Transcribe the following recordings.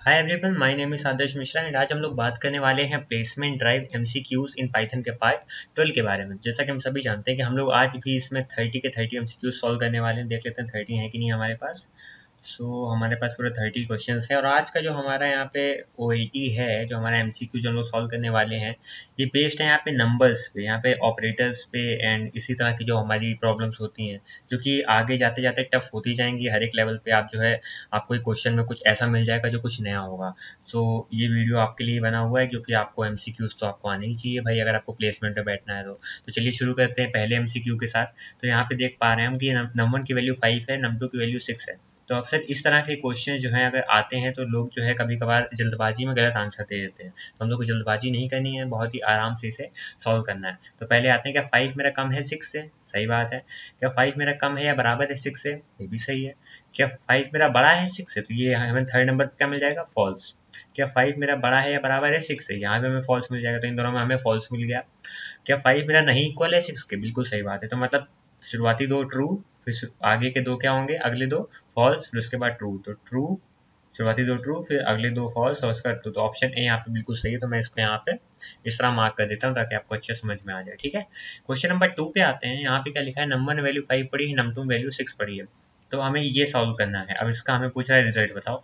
Hi everyone, my name is Adarsh Mishra and आज हम लोग बात करने वाले हैं placement drive MCQs in Python के पार्ट 12 के बारे में। जैसा कि हम सभी जानते हैं कि हम लोग आज भी इसमें 30 के 30 एमसीक्यूज सॉल्व करने वाले हैं। देख लेते हैं 30 है कि नहीं हमारे पास। हमारे पास पूरे 30 क्वेश्चंस है और आज का जो हमारा यहाँ पे ओएटी है, जो हमारा एमसीक्यू जो हम लोग सॉल्व करने वाले हैं, ये बेस्ड है यहाँ पे नंबर्स पे, यहाँ पे ऑपरेटर्स पे एंड इसी तरह की जो हमारी प्रॉब्लम्स होती हैं, जो कि आगे जाते जाते टफ होती जाएंगी। हर एक लेवल पे आप जो है, आपको एक क्वेश्चन में कुछ ऐसा मिल जाएगा जो कुछ नया होगा। ये वीडियो आपके लिए बना हुआ है क्योंकि आपको एमसीक्यूज तो आपको आने ही चाहिए भाई, अगर आपको प्लेसमेंट में बैठना है तो चलिए शुरू करते हैं पहले एमसीक्यू के साथ। तो यहाँ पे देख पा रहे हैं हम कि नम 1 की वैल्यू 5 है, नम 2 की वैल्यू 6 है। तो अक्सर इस तरह के क्वेश्चन जो हैं अगर आते हैं तो लोग जो है कभी कभार जल्दबाजी में गलत आंसर दे देते हैं। तो हम लोग को जल्दबाजी नहीं करनी है, बहुत ही आराम से इसे सॉल्व करना है। तो पहले आते हैं, क्या 5 मेरा कम है 6 से? सही बात है। क्या 5 मेरा कम है या बराबर है 6 से? ये भी सही है। क्या 5 मेरा बड़ा है 6 से? तो ये हमें थर्ड नंबर पर क्या मिल जाएगा? फॉल्स। क्या 5 मेरा बड़ा है या बराबर है 6 से? यहाँ पे हमें फॉल्स मिल जाएगा, तो इन दोनों में हमें फॉल्स मिल गया। क्या 5 मेरा नहीं इक्वल है 6 के? बिल्कुल सही बात है। तो मतलब शुरुआती दो ट्रू, फिर आगे के दो क्या होंगे? अगले दो फॉल्स, फिर उसके बाद ट्रू। तो ट्रू, शुरुआती दो ट्रू, फिर अगले दो फॉल्स और उसके बाद ट्रू। तो ऑप्शन ए यहाँ पे बिल्कुल सही है। तो मैं इसको यहाँ पे इस तरह मार्क कर देता हूँ ताकि आपको अच्छे समझ में आ जाए। ठीक है, क्वेश्चन नंबर 2 पे आते हैं। यहाँ पे क्या लिखा है? नंबर 1 वैल्यू 5 पड़ी है, नंबर 2 वैल्यू 6 पड़ी है। तो हमें ये सॉल्व करना है। अब इसका हमें पूछ रहा है रिजल्ट बताओ।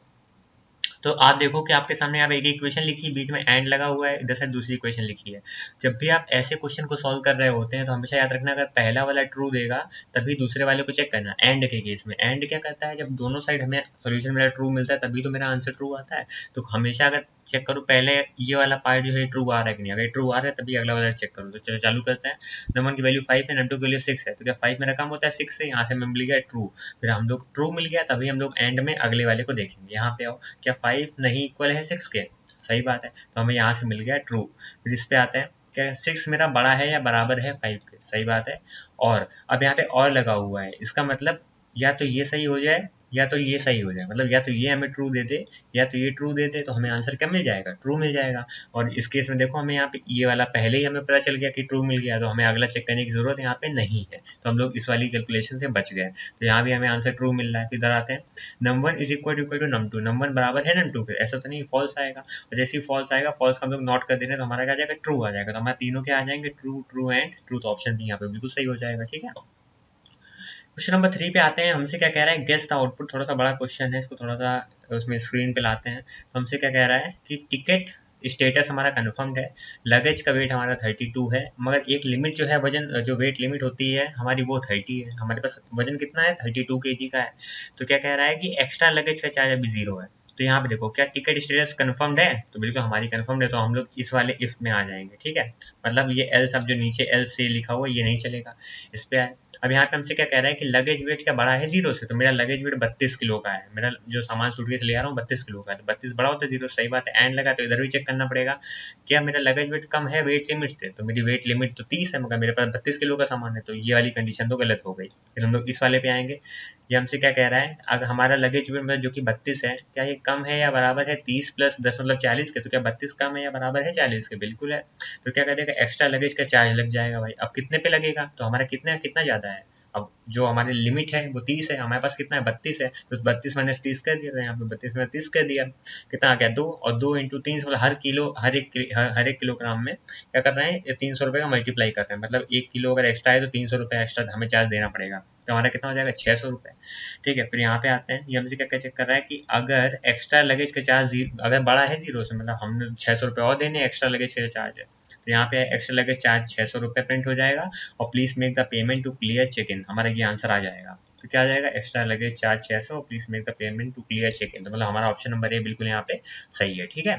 तो आप देखो कि आपके सामने आप एक इक्वेशन लिखी, बीच में एंड लगा हुआ है, इधर से दूसरी इक्वेशन लिखी है। जब भी आप ऐसे क्वेश्चन को सॉल्व कर रहे होते हैं तो हमेशा याद रखना, अगर पहला वाला ट्रू देगा तभी दूसरे वाले को चेक करना। एंड के केस में एंड क्या करता है? जब दोनों साइड हमें सोल्यूशन मेरा ट्रू मिलता है तभी तो मेरा आंसर ट्रू आता है। तो हमेशा अगर चेक करो पहले ये वाला पार्ट जो है ट्रू आ रहा है कि नहीं। अगर ट्रू आ रहा है तभी अगला वाला चेक करो। तो चलो चालू करते हैं। नंबर 1 की वैल्यू 5 है, नंबर 2 की वैल्यू 6 है। तो क्या 5 मेरा कम होता है 6 से? यहाँ से हमें मिल गया ट्रू। फिर हम लोग ट्रू मिल गया तभी हम लोग एंड में अगले वाले को देखेंगे। यहाँ पे आओ, क्या 5 नहीं इक्वल है 6 के? सही बात है। तो हमें यहाँ से मिल गया ट्रू। फिर इस पे आते हैं, क्या 6 मेरा बड़ा है या बराबर है 5 के? सही बात है। और अब यहाँ पे और लगा हुआ है, इसका मतलब या तो ये सही हो जाए या तो ये सही हो जाए। मतलब या तो ये हमें ट्रू दे दे या तो ये ट्रू दे दे, तो हमें आंसर क्या मिल जाएगा? ट्रू मिल जाएगा। और इस केस में देखो, हमें यहाँ पे ये वाला पहले ही हमें पता चल गया कि ट्रू मिल गया, तो हमें अगला चेक करने की जरूरत यहाँ पे नहीं है। तो हम लोग इस वाली कैलकुलेशन से बच गए। तो यहाँ भी हमें आंसर ट्रू मिल रहा है। तो इधर आते हैं, number 1 is equal to num 2। Number 1 बराबर है नम 2 के? ऐसा तो नहीं, फॉल्स आएगा। और जैसे ही फॉल्स आएगा, फॉल्स का हम लोग नोट कर देंगे तो हमारा क्या आ जाएगा? ट्रू आ जाएगा। तो हमारे तीनों क्या आ जाएंगे? True, true and true. तो ऑप्शन बी यहाँ पे बिल्कुल सही हो जाएगा। ठीक है, क्वेश्चन नंबर 3 पे आते हैं। हमसे क्या कह रहा है? Guess the output. थोड़ा सा बड़ा क्वेश्चन है, इसको थोड़ा सा उसमें स्क्रीन पे लाते हैं। तो हमसे क्या कह रहा है कि टिकट स्टेटस हमारा कन्फर्म्ड है, लगेज का वेट हमारा 32 है, मगर एक लिमिट जो है वजन, जो वेट लिमिट होती है हमारी, वो 30 है। हमारे पास वजन कितना है? 32 kg का है। तो क्या कह रहा है कि एक्स्ट्रा लगेज का चार्ज अभी 0 है। तो यहाँ पे देखो, क्या टिकट स्टेटस कन्फर्म्ड है? तो बिल्कुल हमारी कन्फर्म्ड है। तो हम लोग इस वाले इफ में आ जाएंगे। ठीक है, मतलब ये एल सब जो नीचे एल से लिखा हुआ ये नहीं चलेगा, इस पे आए। अब यहाँ पे हमसे क्या कह रहा है कि लगेज वेट क्या बड़ा है 0 से? तो मेरा लगेज वेट 32 किलो का है। मेरा जो सामान सूटकेस ले आ रहा हूँ 32 किलो का है। तो 32 बड़ा होता है 0, सही बात है। एंड लगा तो इधर भी चेक करना पड़ेगा, क्या मेरा लगेज वेट कम है वेट लिमिट से? तो मेरी वेट लिमिट तो 30 है, मगर मेरे पास 32 किलो का सामान है। तो ये वाली कंडीशन तो गलत हो गई। फिर हम लोग इस वाले पे आएंगे। ये हमसे क्या कह रहा है? अगर हमारा लगेज वेट जो कि 32 है, क्या ये कम है या बराबर है 30 + 10 मतलब 40 के? तो क्या 32 कम है या बराबर है 40 के? बिल्कुल है। तो क्या कर देगा? एक्स्ट्रा लगेज का चार्ज लग जाएगा भाई। अब कितने पे लगेगा? तो हमारा कितना कितना ज़्यादा है। अब जो हमारी लिमिट है वो 30 है, हमारे पास कितना है? 32 है। तो 32 माइनस 30 कर दिया, तो यहाँ पे 32 में 30 कर दिया। कितना आ गया? 2। और 2 × 3 मतलब हर किलो, हर एक किलोग्राम में क्या कर रहे हैं? 300 रुपये का मल्टीप्लाई कर रहे हैं। मतलब 1 किलो अगर एक्स्ट्रा है तो 300 रुपये एक्स्ट्रा हमें चार्ज देना पड़ेगा। तो हमारा कितना हो जाएगा? 600 रुपये। ठीक है, फिर यहाँ पे आते हैं। ये हमसे क्या चेक कर रहा है कि अगर एक्स्ट्रा लगेज का चार्ज अगर बड़ा है 0 से, मतलब हमने 600 रुपये और देने, एक्स्ट्रा लगेज का चार्ज है। तो यहाँ पे एक्स्ट्रा लगेज चार्ज 600 रुपये प्रिंट हो जाएगा। और please make the payment to clear check in, हमारा ये आंसर आ जाएगा। तो क्या आ जाएगा? Extra luggage charge 600, please make the payment to clear check in. तो मतलब हमारा ऑप्शन नंबर ए बिल्कुल यहाँ पे सही है। ठीक है,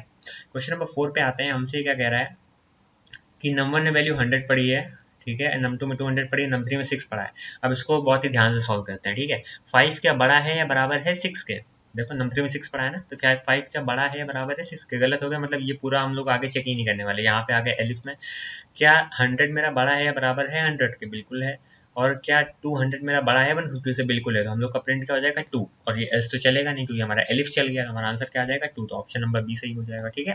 क्वेश्चन नंबर 4 पे आते हैं। हमसे क्या कह रहा है कि नंबर ने वैल्यू 100 पड़ी है, ठीक है, नंबर 2 में 200 पड़ी है, नंबर 3 में 6 पड़ा है। अब इसको बहुत ही ध्यान से सॉल्व करते हैं। ठीक है, 5 क्या बड़ा है या बराबर है 6 के? देखो नंबर 3 में 6 पड़ा है ना, तो क्या 5 क्या बड़ा है या बराबर है 6 के? गलत हो गया, मतलब ये पूरा हम लोग आगे चेक ही नहीं करने वाले। यहाँ पे आगे एलिफ में, क्या 100 मेरा बड़ा है या बराबर है 100 के? बिल्कुल है। और क्या 200 मेरा बड़ा है 150 से? बिल्कुल है। तो हम लोग का प्रिंट क्या हो जाएगा? 2। और ये एल्स तो चलेगा नहीं क्योंकि हमारा एलिफ चल गया। तो हमारा आंसर क्या आ जाएगा? 2। तो ऑप्शन नंबर बी सही हो जाएगा। ठीक है,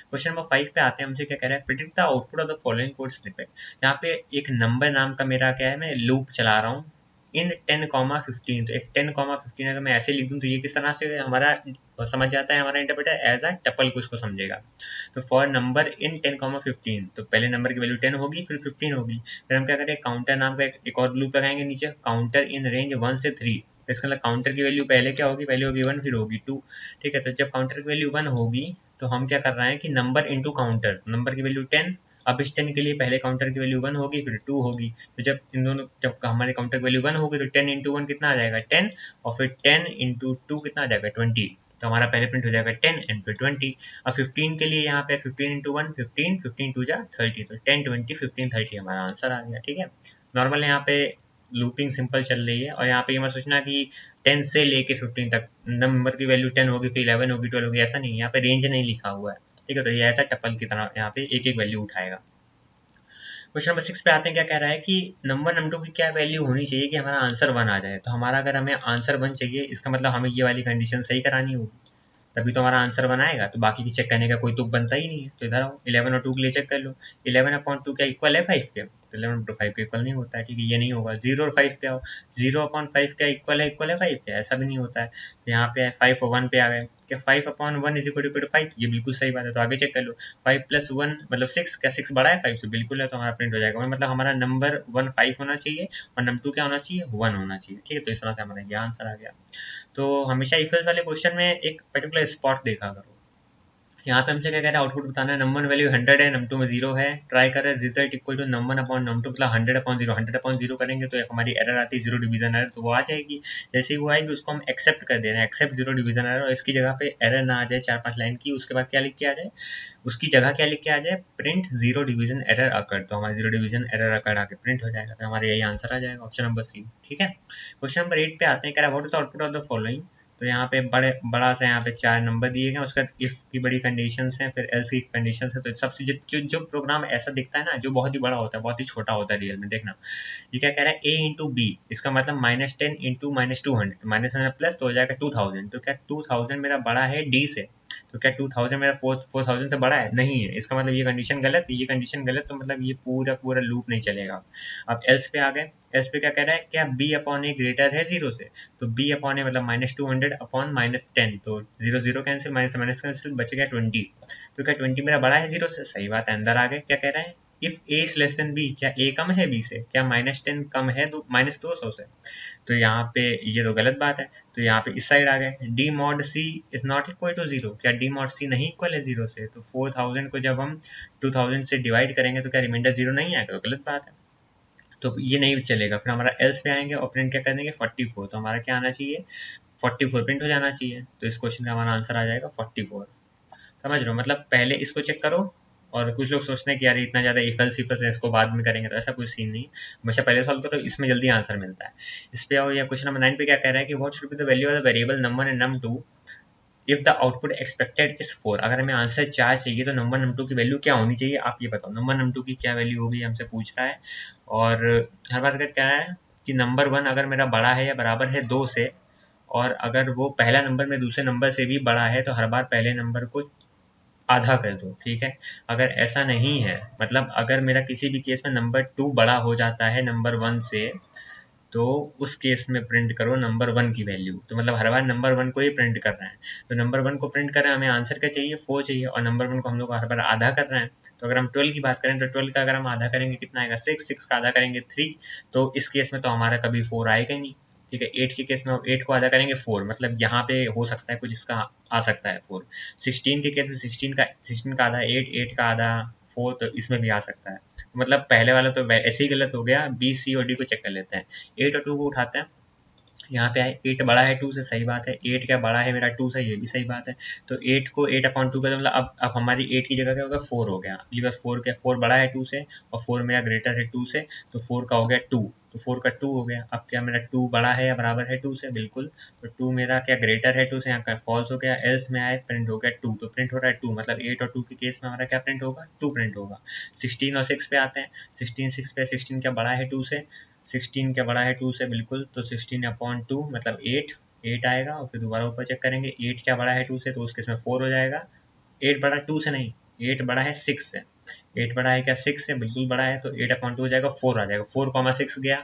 क्वेश्चन नंबर 5 पे आते हैं। हमसे क्या कह रहा है? Predict the output of the following code snippet. यहाँ पे एक नंबर नाम का मेरा क्या है, मैं लूप चला रहा हूँ। इन 10,15। तो एक 10,15 अगर मैं ऐसे लिख दूँ तो ये किस तरह से हमारा समझ जाता है, हमारा इंटरप्रेटर एज अ टपल को इसको समझेगा। तो फॉर नंबर इन 10,15, तो पहले नंबर की वैल्यू 10 होगी, फिर 15 होगी, फिर हम क्या करें, काउंटर नाम का एक और लूप लगाएंगे नीचे, काउंटर इन रेंज 1 से 3। इसका मतलब काउंटर की वैल्यू पहले क्या होगी, पहले होगी 1, फिर होगी 2। ठीक है, तो जब काउंटर की वैल्यू 1 होगी तो हम क्या कर रहे हैं कि नंबर इंटू काउंटर, नंबर की वैल्यू 10, अब इस 10 के लिए पहले काउंटर की वैल्यू 1 होगी, फिर 2 होगी, तो जब इन दोनों, जब हमारे काउंटर की वैल्यू 1 होगी तो 10 इंटू 1 कितना आ जाएगा 10, और फिर 10 इंटू 2 कितना आ जाएगा 20। तो हमारा पहले प्रिंट हो जाएगा 10 एंड फिर 20। अब 15 के लिए यहाँ पे 15 इंटू 1 15, 15 टू जा 30, तो 10 20 15 30 हमारा आंसर आ गया। ठीक है, नॉर्मल यहाँ पे लूपिंग सिंपल चल रही है, और यहाँ पे ये मत सोचना कि 10 से लेके 15 तक नंबर की वैल्यू 10 होगी, फिर 11 होगी, 12 होगी, ऐसा नहीं, यहाँ पे रेंज नहीं लिखा हुआ है। ठीक है, तो ये ऐसा टपल की तरह यहाँ पे एक एक वैल्यू उठाएगा। क्वेश्चन नंबर 6 पे आते हैं, क्या कह रहा है कि नंबर नंबर की क्या वैल्यू होनी चाहिए कि हमारा आंसर 1 आ जाए। तो हमारा अगर हमें आंसर 1 चाहिए, इसका मतलब हमें ये वाली कंडीशन सही करानी होगी, तभी तो हमारा आंसर 1 आएगा। तो बाकी की चेक करने का कोई तुक बनता ही नहीं है। तो इधर आओ, 11 और 2 के लिए चेक कर लो, 11/2 क्या इक्वल है 5 के, तो 11/5 के इक्वल नहीं होता है। ठीक है, ये नहीं होगा। 0 और 5 पे आओ, 0/5 क्या इक्वल है 5 के, ऐसा भी नहीं होता है। तो यहाँ पे 5 और 1 पे आ गए, क्या 5/1 इज इक्वल टू 5, ये बिल्कुल सही बात है। तो आगे चेक कर लो, 5 + 1 मतलब 6, क्या 6 बड़ा है 5 से, बिल्कुल है, तो हमारा प्रिंट हो जाएगा। मतलब हमारा नंबर 1 5 होना चाहिए और नंबर 2 क्या होना चाहिए 1 होना चाहिए। ठीक है, तो इस तरह से हमारा ये आंसर आ गया। तो हमेशा इफ एल्स वाले क्वेश्चन में एक पर्टिकुलर स्पॉट देखा करो। यहाँ पे हमसे क्या कह रहा है, आउटपुट बताना है, नंबर वैल्यू 100 है, नम 2 में 0 है, ट्राई करें result equal to number upon नम 2, मतलब 100/0, 100/0 करेंगे तो एक हमारी एरर आती है 0 डिवीजन एरर, तो वो आ जाएगी। जैसे ही वो आएगी उसको हम एक्सेप्ट कर दे रहे हैं, एक्सेप्ट 0 डिवीजन एरर, और इसकी जगह पे एरर ना आ जाए 4-5 लाइन की, उसके बाद क्या लिख के आ जाए, उसकी जगह क्या लिख के आ जाए, प्रिंट 0 डिवीजन एरर अकर, तो हमारा 0 डिवीजन एरर अकर आके प्रिंट हो जाएगा, तो हमारा यही आंसर आ जाएगा, ऑप्शन नंबर सी। ठीक है, क्वेश्चन नंबर 8 पे आते हैं, कह रहा है what is the output of the following. तो यहाँ पे बड़ा सा यहाँ पे 4 नंबर दिए गए, उसके बाद इफ की बड़ी कंडीशंस हैं, फिर एल्स की कंडीशंस है। तो सबसे जो प्रोग्राम ऐसा दिखता है ना, जो बहुत ही बड़ा होता है, बहुत ही छोटा होता है रियल में, देखना ये क्या कह रहा है, a इंटू बी, इसका मतलब -10 इंटू -200, -100 प्लस तो हो जाएगा 2000। तो क्या 2000 मेरा बड़ा है d से, तो क्या 2000 मेरा 4000 से बड़ा है, नहीं है, इसका मतलब ये कंडीशन गलत, ये कंडीशन गलत, तो मतलब ये पूरा पूरा लूप नहीं चलेगा। अब एल्स पे आ गए, एल्स पे क्या कह रहा है, क्या b/a ग्रेटर है 0 से, तो b/a मतलब -200/-10, तो 0 0 कैंसिल, माइनस माइनस कैंसिल, बच गया 20। तो क्या 20 मेरा बड़ा है 0 से, सही बात है। अंदर आ गए, क्या कह रहा है, if a is less then b, क्या a कम है b से, क्या -10 कम है -200 से, तो यहाँ पे ये तो गलत बात है। तो यहाँ पे इस साइड आ गए, D mod C is not equal to 0, क्या डी मॉड सी नहीं इक्वल है 0 से, तो 4000 को जब हम 2000 से डिवाइड करेंगे तो क्या रिमाइंडर 0 नहीं आएगा, तो गलत बात है, तो ये नहीं चलेगा। फिर हमारा एल्स पे आएंगे और प्रिंट क्या कर देंगे 44, तो हमारा क्या आना चाहिए 44 प्रिंट हो जाना चाहिए, तो इस क्वेश्चन का हमारा आंसर आ जाएगा 44। समझ रहे हो, मतलब पहले इसको चेक करो, और कुछ लोग सोचते हैं कि यार इतना ज़्यादा इफल सिफल है, इसको बाद में करेंगे, तो ऐसा कोई सीन नहीं, हमेशा पहले सॉल्व करो, इसमें जल्दी आंसर मिलता है। इस पे आओ, या क्वेश्चन नंबर 9 पे क्या कह रहा है कि what should be the value of the variable number in num2 if the output expected is 4। अगर हमें आंसर 4 चाहिए तो नंबर num2 की वैल्यू क्या होनी चाहिए, आप ये बताओ, नंबर num2 की क्या वैल्यू होगी, हमसे पूछ रहा है। और हर बार अगर क्या है कि नंबर 1 अगर मेरा बड़ा है या बराबर है 2 से, और अगर वो पहला नंबर में दूसरे नंबर से भी बड़ा है, तो हर बार पहले नंबर को आधा कर दो। ठीक है, अगर ऐसा नहीं है, मतलब अगर मेरा किसी भी केस में नंबर 2 बड़ा हो जाता है नंबर 1 से, तो उस केस में प्रिंट करो नंबर 1 की वैल्यू, तो मतलब हर बार नंबर 1 को ही प्रिंट कर रहे हैं, तो नंबर 1 को प्रिंट कर रहे हैं, हमें आंसर क्या चाहिए 4 चाहिए, और नंबर 1 को हम लोग हर बार आधा कर रहे हैं। तो अगर हम 12 की बात करें तो 12 का अगर हम आधा करेंगे कितना आएगा 6, 6 का आधा करेंगे 3, तो इस केस में तो हमारा कभी 4 आएगा ही नहीं। ठीक है, 8 के केस में 8 को आधा करेंगे 4, मतलब यहाँ पे हो सकता है कुछ इसका आ सकता है 4। 16 के केस में 16 का आधा 8, 8 का आधा 4, तो इसमें भी आ सकता है। मतलब पहले वाला तो ऐसे ही गलत हो गया, बी सी और डी को चेक कर लेते हैं। 8 और 2 को उठाते हैं, यहाँ पे आए 8 बड़ा है 2 से, सही बात है, 8 क्या बड़ा है मेरा 2 से, ये भी सही बात है। तो 8 को 8/2 का मतलब अब हमारी 8 की जगह क्या होगा 4 हो गया, ये 4 क्या 4 बड़ा है 2 से, और 4 मेरा ग्रेटर है 2 से, तो 4 का हो गया 2, तो 4 का 2 हो गया। अब क्या मेरा 2 बड़ा है या बराबर है 2 से, बिल्कुल, तो 2 मेरा क्या ग्रेटर है 2 से, यहाँ का फॉल्स हो गया, एल्स में आए प्रिंट हो गया 2, तो प्रिंट हो रहा है 2, मतलब 8 और 2 के केस में हमारा क्या प्रिंट होगा 2 प्रिंट होगा। 16 और 6 पे आते हैं, 16 6 पे, 16 क्या बड़ा है 2 से, 16 क्या बड़ा है 2 से, बिल्कुल, तो 16/2 मतलब 8, 8 आएगा, और फिर दोबारा ऊपर चेक करेंगे 8 क्या बड़ा है 2 से, तो उसके इसमें 4 हो जाएगा। 8 बड़ा 2 से नहीं, 8 बड़ा है 6 से, 8 बड़ा है क्या 6 से? बिल्कुल बड़ा है, तो 8/2 हो जाएगा, 4 आ जाएगा। 4,6 गया,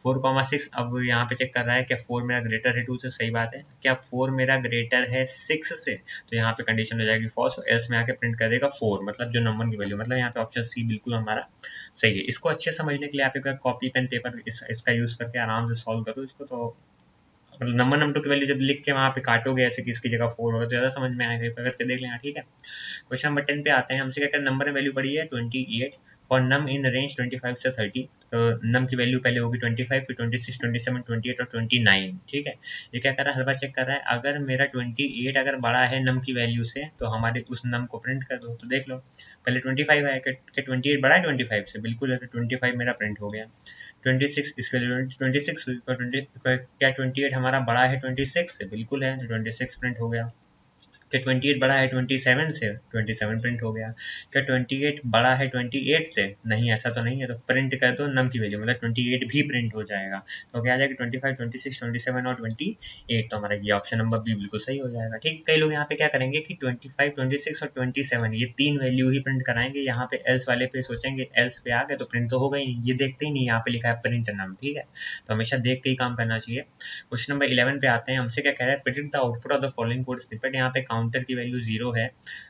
4,6। अब यहाँ पे चेक कर रहा है क्या 4 मेरा ग्रेटर है 2 से? सही बात है। क्या 4 मेरा ग्रेटर है 6 से? तो यहाँ पे कंडीशन हो जाएगी फॉल्स, एल्स में आके प्रिंट कर देगा 4, मतलब जो नंबर की वैल्यू, मतलब यहाँ पे ऑप्शन सी बिल्कुल हमारा सही है। इसको अच्छे समझने के लिए आप एक कॉपी पेन पेपर इसका यूज करके आराम से सॉल्व करो इसको, तो मतलब नंबर की वैल्यू जब लिख के वहाँ पे काटोगे ऐसे कि इसकी जगह 4 होगा तो ज़्यादा समझ में आएगा, करके देख लेना, ठीक है। क्वेश्चन नंबर 10 पे आते हैं। हमसे क्या कर नंबर में वैल्यू पड़ी है 28 फॉर नम इन रेंज 25 से 30। तो नम की वैल्यू पहले होगी 25, फिर 26, 27, 28 और 29, ठीक है। ये क्या कर रहा है, हर बार चेक कर रहा है अगर मेरा 28 अगर बड़ा है नम की वैल्यू से तो हमारे उस नम को प्रिंट कर दो। तो देख लो पहले 25 है कि 28 बड़ा है 25 से? बिल्कुल है, तो 25 मेरा प्रिंट हो गया। 26 इसके लिए 26 हुई, क्या 28 हमारा बड़ा है 26 से? बिल्कुल है, 26 प्रिंट हो गया। क्या 28 बड़ा है 27 से? 27 प्रिंट हो गया। क्या 28 बड़ा है 28 से? नहीं, ऐसा तो नहीं है, तो प्रिंट कर दो नम की वैल्यू, मतलब 28 भी प्रिंट हो जाएगा। तो क्या आ जाएगा 25, 26, 27 और 28, तो हमारा ये ऑप्शन नंबर बी बिल्कुल सही हो जाएगा, ठीक है। कई लोग यहाँ पे क्या करेंगे कि 25, 26 और 27 ये 3 वैल्यू ही प्रिंट कराएंगे, यहाँ पे एल्स वाले पे सोचेंगे एल्स पे आ गए तो प्रिंट तो होगा ही नहीं, ये देखते ही नहीं यहाँ पे लिखा है प्रिंट नम, ठीक है। तो हमेशा देख के ही काम करना चाहिए। क्वेश्चन नंबर 11 पे आते हैं। हमसे क्या कह रहा है, predict the output of the following code snippet. यहाँ पे काउंटर की वैल्यू 0 है,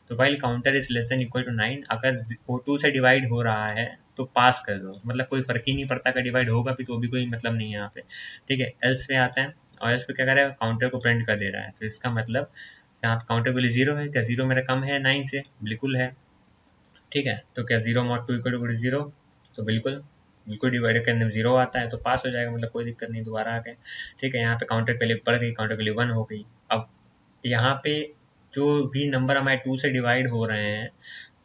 तो while counter is less than equal to 9, अगर वो 2 से डिवाइड हो रहा है तो पास कर दो, मतलब कोई फर्क ही नहीं पड़ता, अगर डिवाइड होगा भी तो भी कोई मतलब नहीं है यहाँ पे, ठीक है। एल्स पे आता है, और एल्स पे क्या कर रहा है, काउंटर को प्रिंट कर दे रहा है, तो इसका मतलब यहाँ पे काउंटर वैल्यू 0 है। क्या 0 मेरा कम है 9 से? बिल्कुल है, ठीक है। तो क्या 0 mod 2 इक्वल टू 0? तो बिल्कुल बिल्कुल डिवाइडर के अंदर 0 आता है तो पास हो जाएगा, मतलब कोई दिक्कत नहीं, दोबारा आ गए, ठीक है। यहाँ पे काउंटर पहले बढ़ गई, काउंटर वैल्यू 1 हो गई। अब यहाँ पे जो भी नंबर हमारे 2 से डिवाइड हो रहे हैं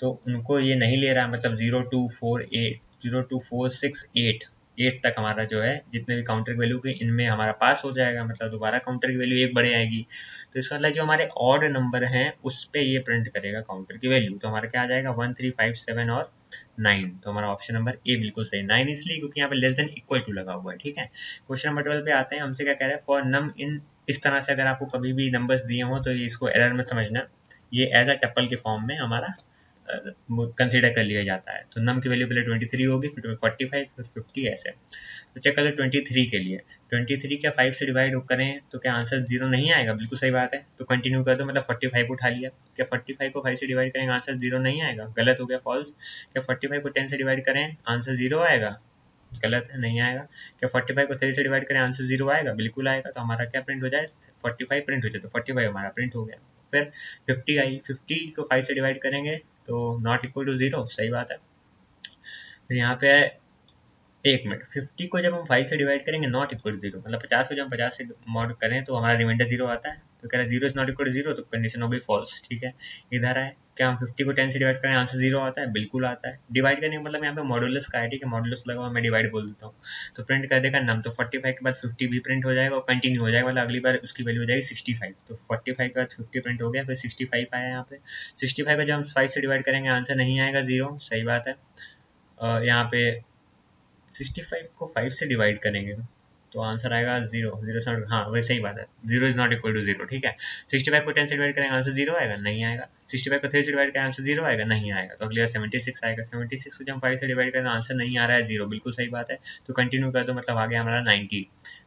तो उनको ये नहीं ले रहा है, मतलब 0, 2, 4, 8, 0, 2, 4, 6, 8 8 तक हमारा जो है जितने भी काउंटर की वैल्यू के इनमें हमारा पास हो जाएगा, मतलब दोबारा काउंटर की वैल्यू 1 बढ़ जाएगी। तो इसका मतलब जो हमारे ऑड नंबर हैं उस पे ये प्रिंट करेगा काउंटर की वैल्यू, तो हमारा क्या आ जाएगा 1, 3, 5, 7 और 9। तो हमारा ऑप्शन नंबर ए बिल्कुल सही। 9 इसलिए क्योंकि यहाँ पे लेस देन इक्वल टू लगा हुआ है, ठीक है। क्वेश्चन नंबर 12 पे आते हैं। हमसे क्या कह रहे हैं, फॉर नम इन, इस तरह से अगर आपको कभी भी नंबर्स दिए हों तो ये इसको एरर में समझना, ये एज अ टप्पल के फॉर्म में हमारा कंसीडर कर लिया जाता है। तो नम की वैल्यू पहले 23 होगी, फिर 45, फिर 50 ऐसे। तो चेक कर लो 23 के लिए, 23 क्या 5 से डिवाइड करें तो क्या आंसर 0 नहीं आएगा? बिल्कुल सही बात है, तो कंटिन्यू कर दो, मतलब 45 उठा लिया। क्या 45 को 5 से डिवाइड करेंगे आंसर 0 नहीं आएगा? गलत हो गया, फॉल्स। क्या 45 को 10 से डिवाइड करें आंसर 0 आएगा? गलत है, नहीं आएगा। क्या 45 को 3 से डिवाइड करें आंसर 0 आएगा? बिल्कुल आएगा। तो हमारा क्या प्रिंट हो जाए, 45 प्रिंट हो जाए, तो 45 हमारा प्रिंट हो गया। फिर 50 आई, 50 को 5 से डिवाइड करेंगे तो नॉट इक्वल टू 0, सही बात है। फिर यहाँ पे 1 मिनट, 50 को जब हम 5 से डिवाइड करेंगे नॉट इक्वल टू 0, मतलब 50 को जब हम 50 से मॉड करें तो हमारा रिमाइंडर 0 आता है, तो कह रहा है 0 इज नॉट इक्वल टू 0, तो कंडीशन हो गई फॉल्स, ठीक है। इधर है, क्या हम 50 को 10 से डिवाइड करें आंसर 0 आता है? बिल्कुल आता है। डिवाइड करने का मतलब यहाँ पे मॉडुलस का है, ठीक है, मॉडुलस लगा हुआ, मैं डिवाइड बोल देता हूँ, तो प्रिंट कर देगा नम, तो 45 के बाद 50 भी प्रिंट हो जाएगा और कंटिन्यू हो जाएगा, मतलब अगली बार उसकी वैल्यू हो जाएगी 65। तो 45 के बाद 50 प्रिंट हो गया, फिर 65 आया यहाँ पे। 65 को जब हम 5 से डिवाइड करेंगे आंसर नहीं आएगा 0, सही बात है। यहाँ पे 65 को 5 से डिवाइड करेंगे तो आंसर आएगा 0, 0 से, हाँ वैसे ही बात है, 0 इज नॉट इक्वल टू 0, ठीक है। 65 को 10 से डिवाइड करेंगे आंसर 0 आएगा? नहीं आएगा। 65 को 3 से डिवाइड करेंगे आंसर 0 आएगा? नहीं आएगा। तो अगली बार 76 आएगा। 76 को जब 5 से डिवाइड करें आंसर नहीं आ रहा है 0, बिल्कुल सही बात है, तो कंटिन्यू कर दो, मतलब आ गया हमारा 90।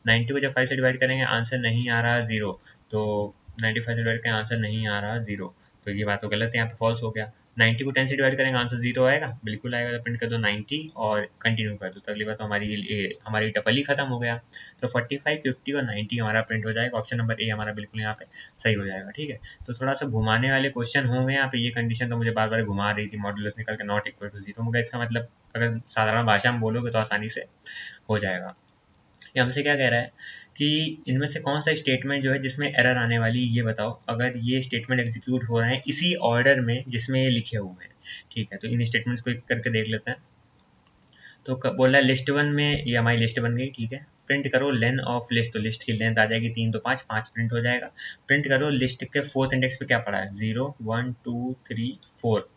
90 को जब 5 से डिवाइड करेंगे आंसर नहीं आ रहा 0, तो 95 से डिवाइड करें आंसर नहीं आ रहा 0, तो ये बात तो गलत है, यहाँ पे फॉल्स हो गया। 90 को 10 से डिवाइड करेंगे आंसर 0 आएगा? बिल्कुल आएगा, तो प्रिंट कर दो 90 और कंटिन्यू कर दो, तो अगली बार तो हमारी टपल ही खत्म हो गया। तो 45, 50 और 90 हमारा प्रिंट हो जाएगा, ऑप्शन नंबर ए हमारा बिल्कुल यहाँ पे सही हो जाएगा, ठीक है। तो थोड़ा सा घुमाने वाले क्वेश्चन होंगे यहाँ पे, ये कंडीशन तो मुझे बार बार घुमा रही थी, मॉडुलस निकल के नॉट इक्वल टू 0, मगर इसका मतलब अगर साधारण भाषा में बोलोगे तो आसानी से हो जाएगा। ये हमसे क्या कह रहा है कि इनमें से कौन सा स्टेटमेंट जो है जिसमें एरर आने वाली, ये बताओ। अगर ये स्टेटमेंट एग्जीक्यूट हो रहे हैं इसी ऑर्डर में जिसमें ये लिखे हुए हैं, ठीक है, तो इन स्टेटमेंट्स को एक करके देख लेते हैं। तो बोल रहा है लिस्ट 1 में, ये हमारी लिस्ट बन गई, ठीक है। प्रिंट करो लेंथ ऑफ लिस्ट, तो लिस्ट की लेंथ आ जाएगी 3 तो 5, 5 प्रिंट हो जाएगा। प्रिंट करो लिस्ट के 4th इंडेक्स पे क्या पड़ा है, 0, 1, 2, 3, 4,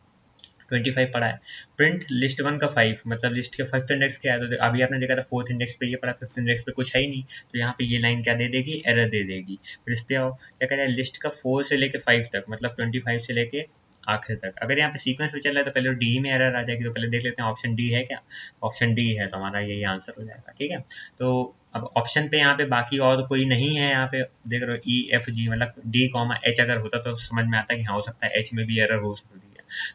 25 पड़ा है। प्रिंट लिस्ट 1 का 5, मतलब लिस्ट के 5th इंडेक्स क्या है, तो अभी आपने देखा था 4th इंडेक्स पे ये पड़ा, 5th इंडेक्स पे कुछ है ही नहीं, तो यहाँ पे ये लाइन क्या दे देगी, एरर दे देगी। फिर इस पे आओ, क्या कह रहा है लिस्ट का 4 से लेके 5 तक, मतलब 25 से लेके आखिर तक। अगर यहाँ पे सीक्वेंस में चल रहा है तो पहले डी में एरर आ जाएगी, तो पहले देख लेते हैं ऑप्शन डी है क्या। ऑप्शन डी है तो हमारा यही आंसर हो जाएगा, ठीक है। तो अब ऑप्शन पे यहाँ पे बाकी और कोई नहीं है, यहाँ पे देख रहे हो ई एफ जी, मतलब डी कॉमा एच अगर होता तो समझ में आता कि हाँ हो सकता है एच में भी एरर हो सकती है।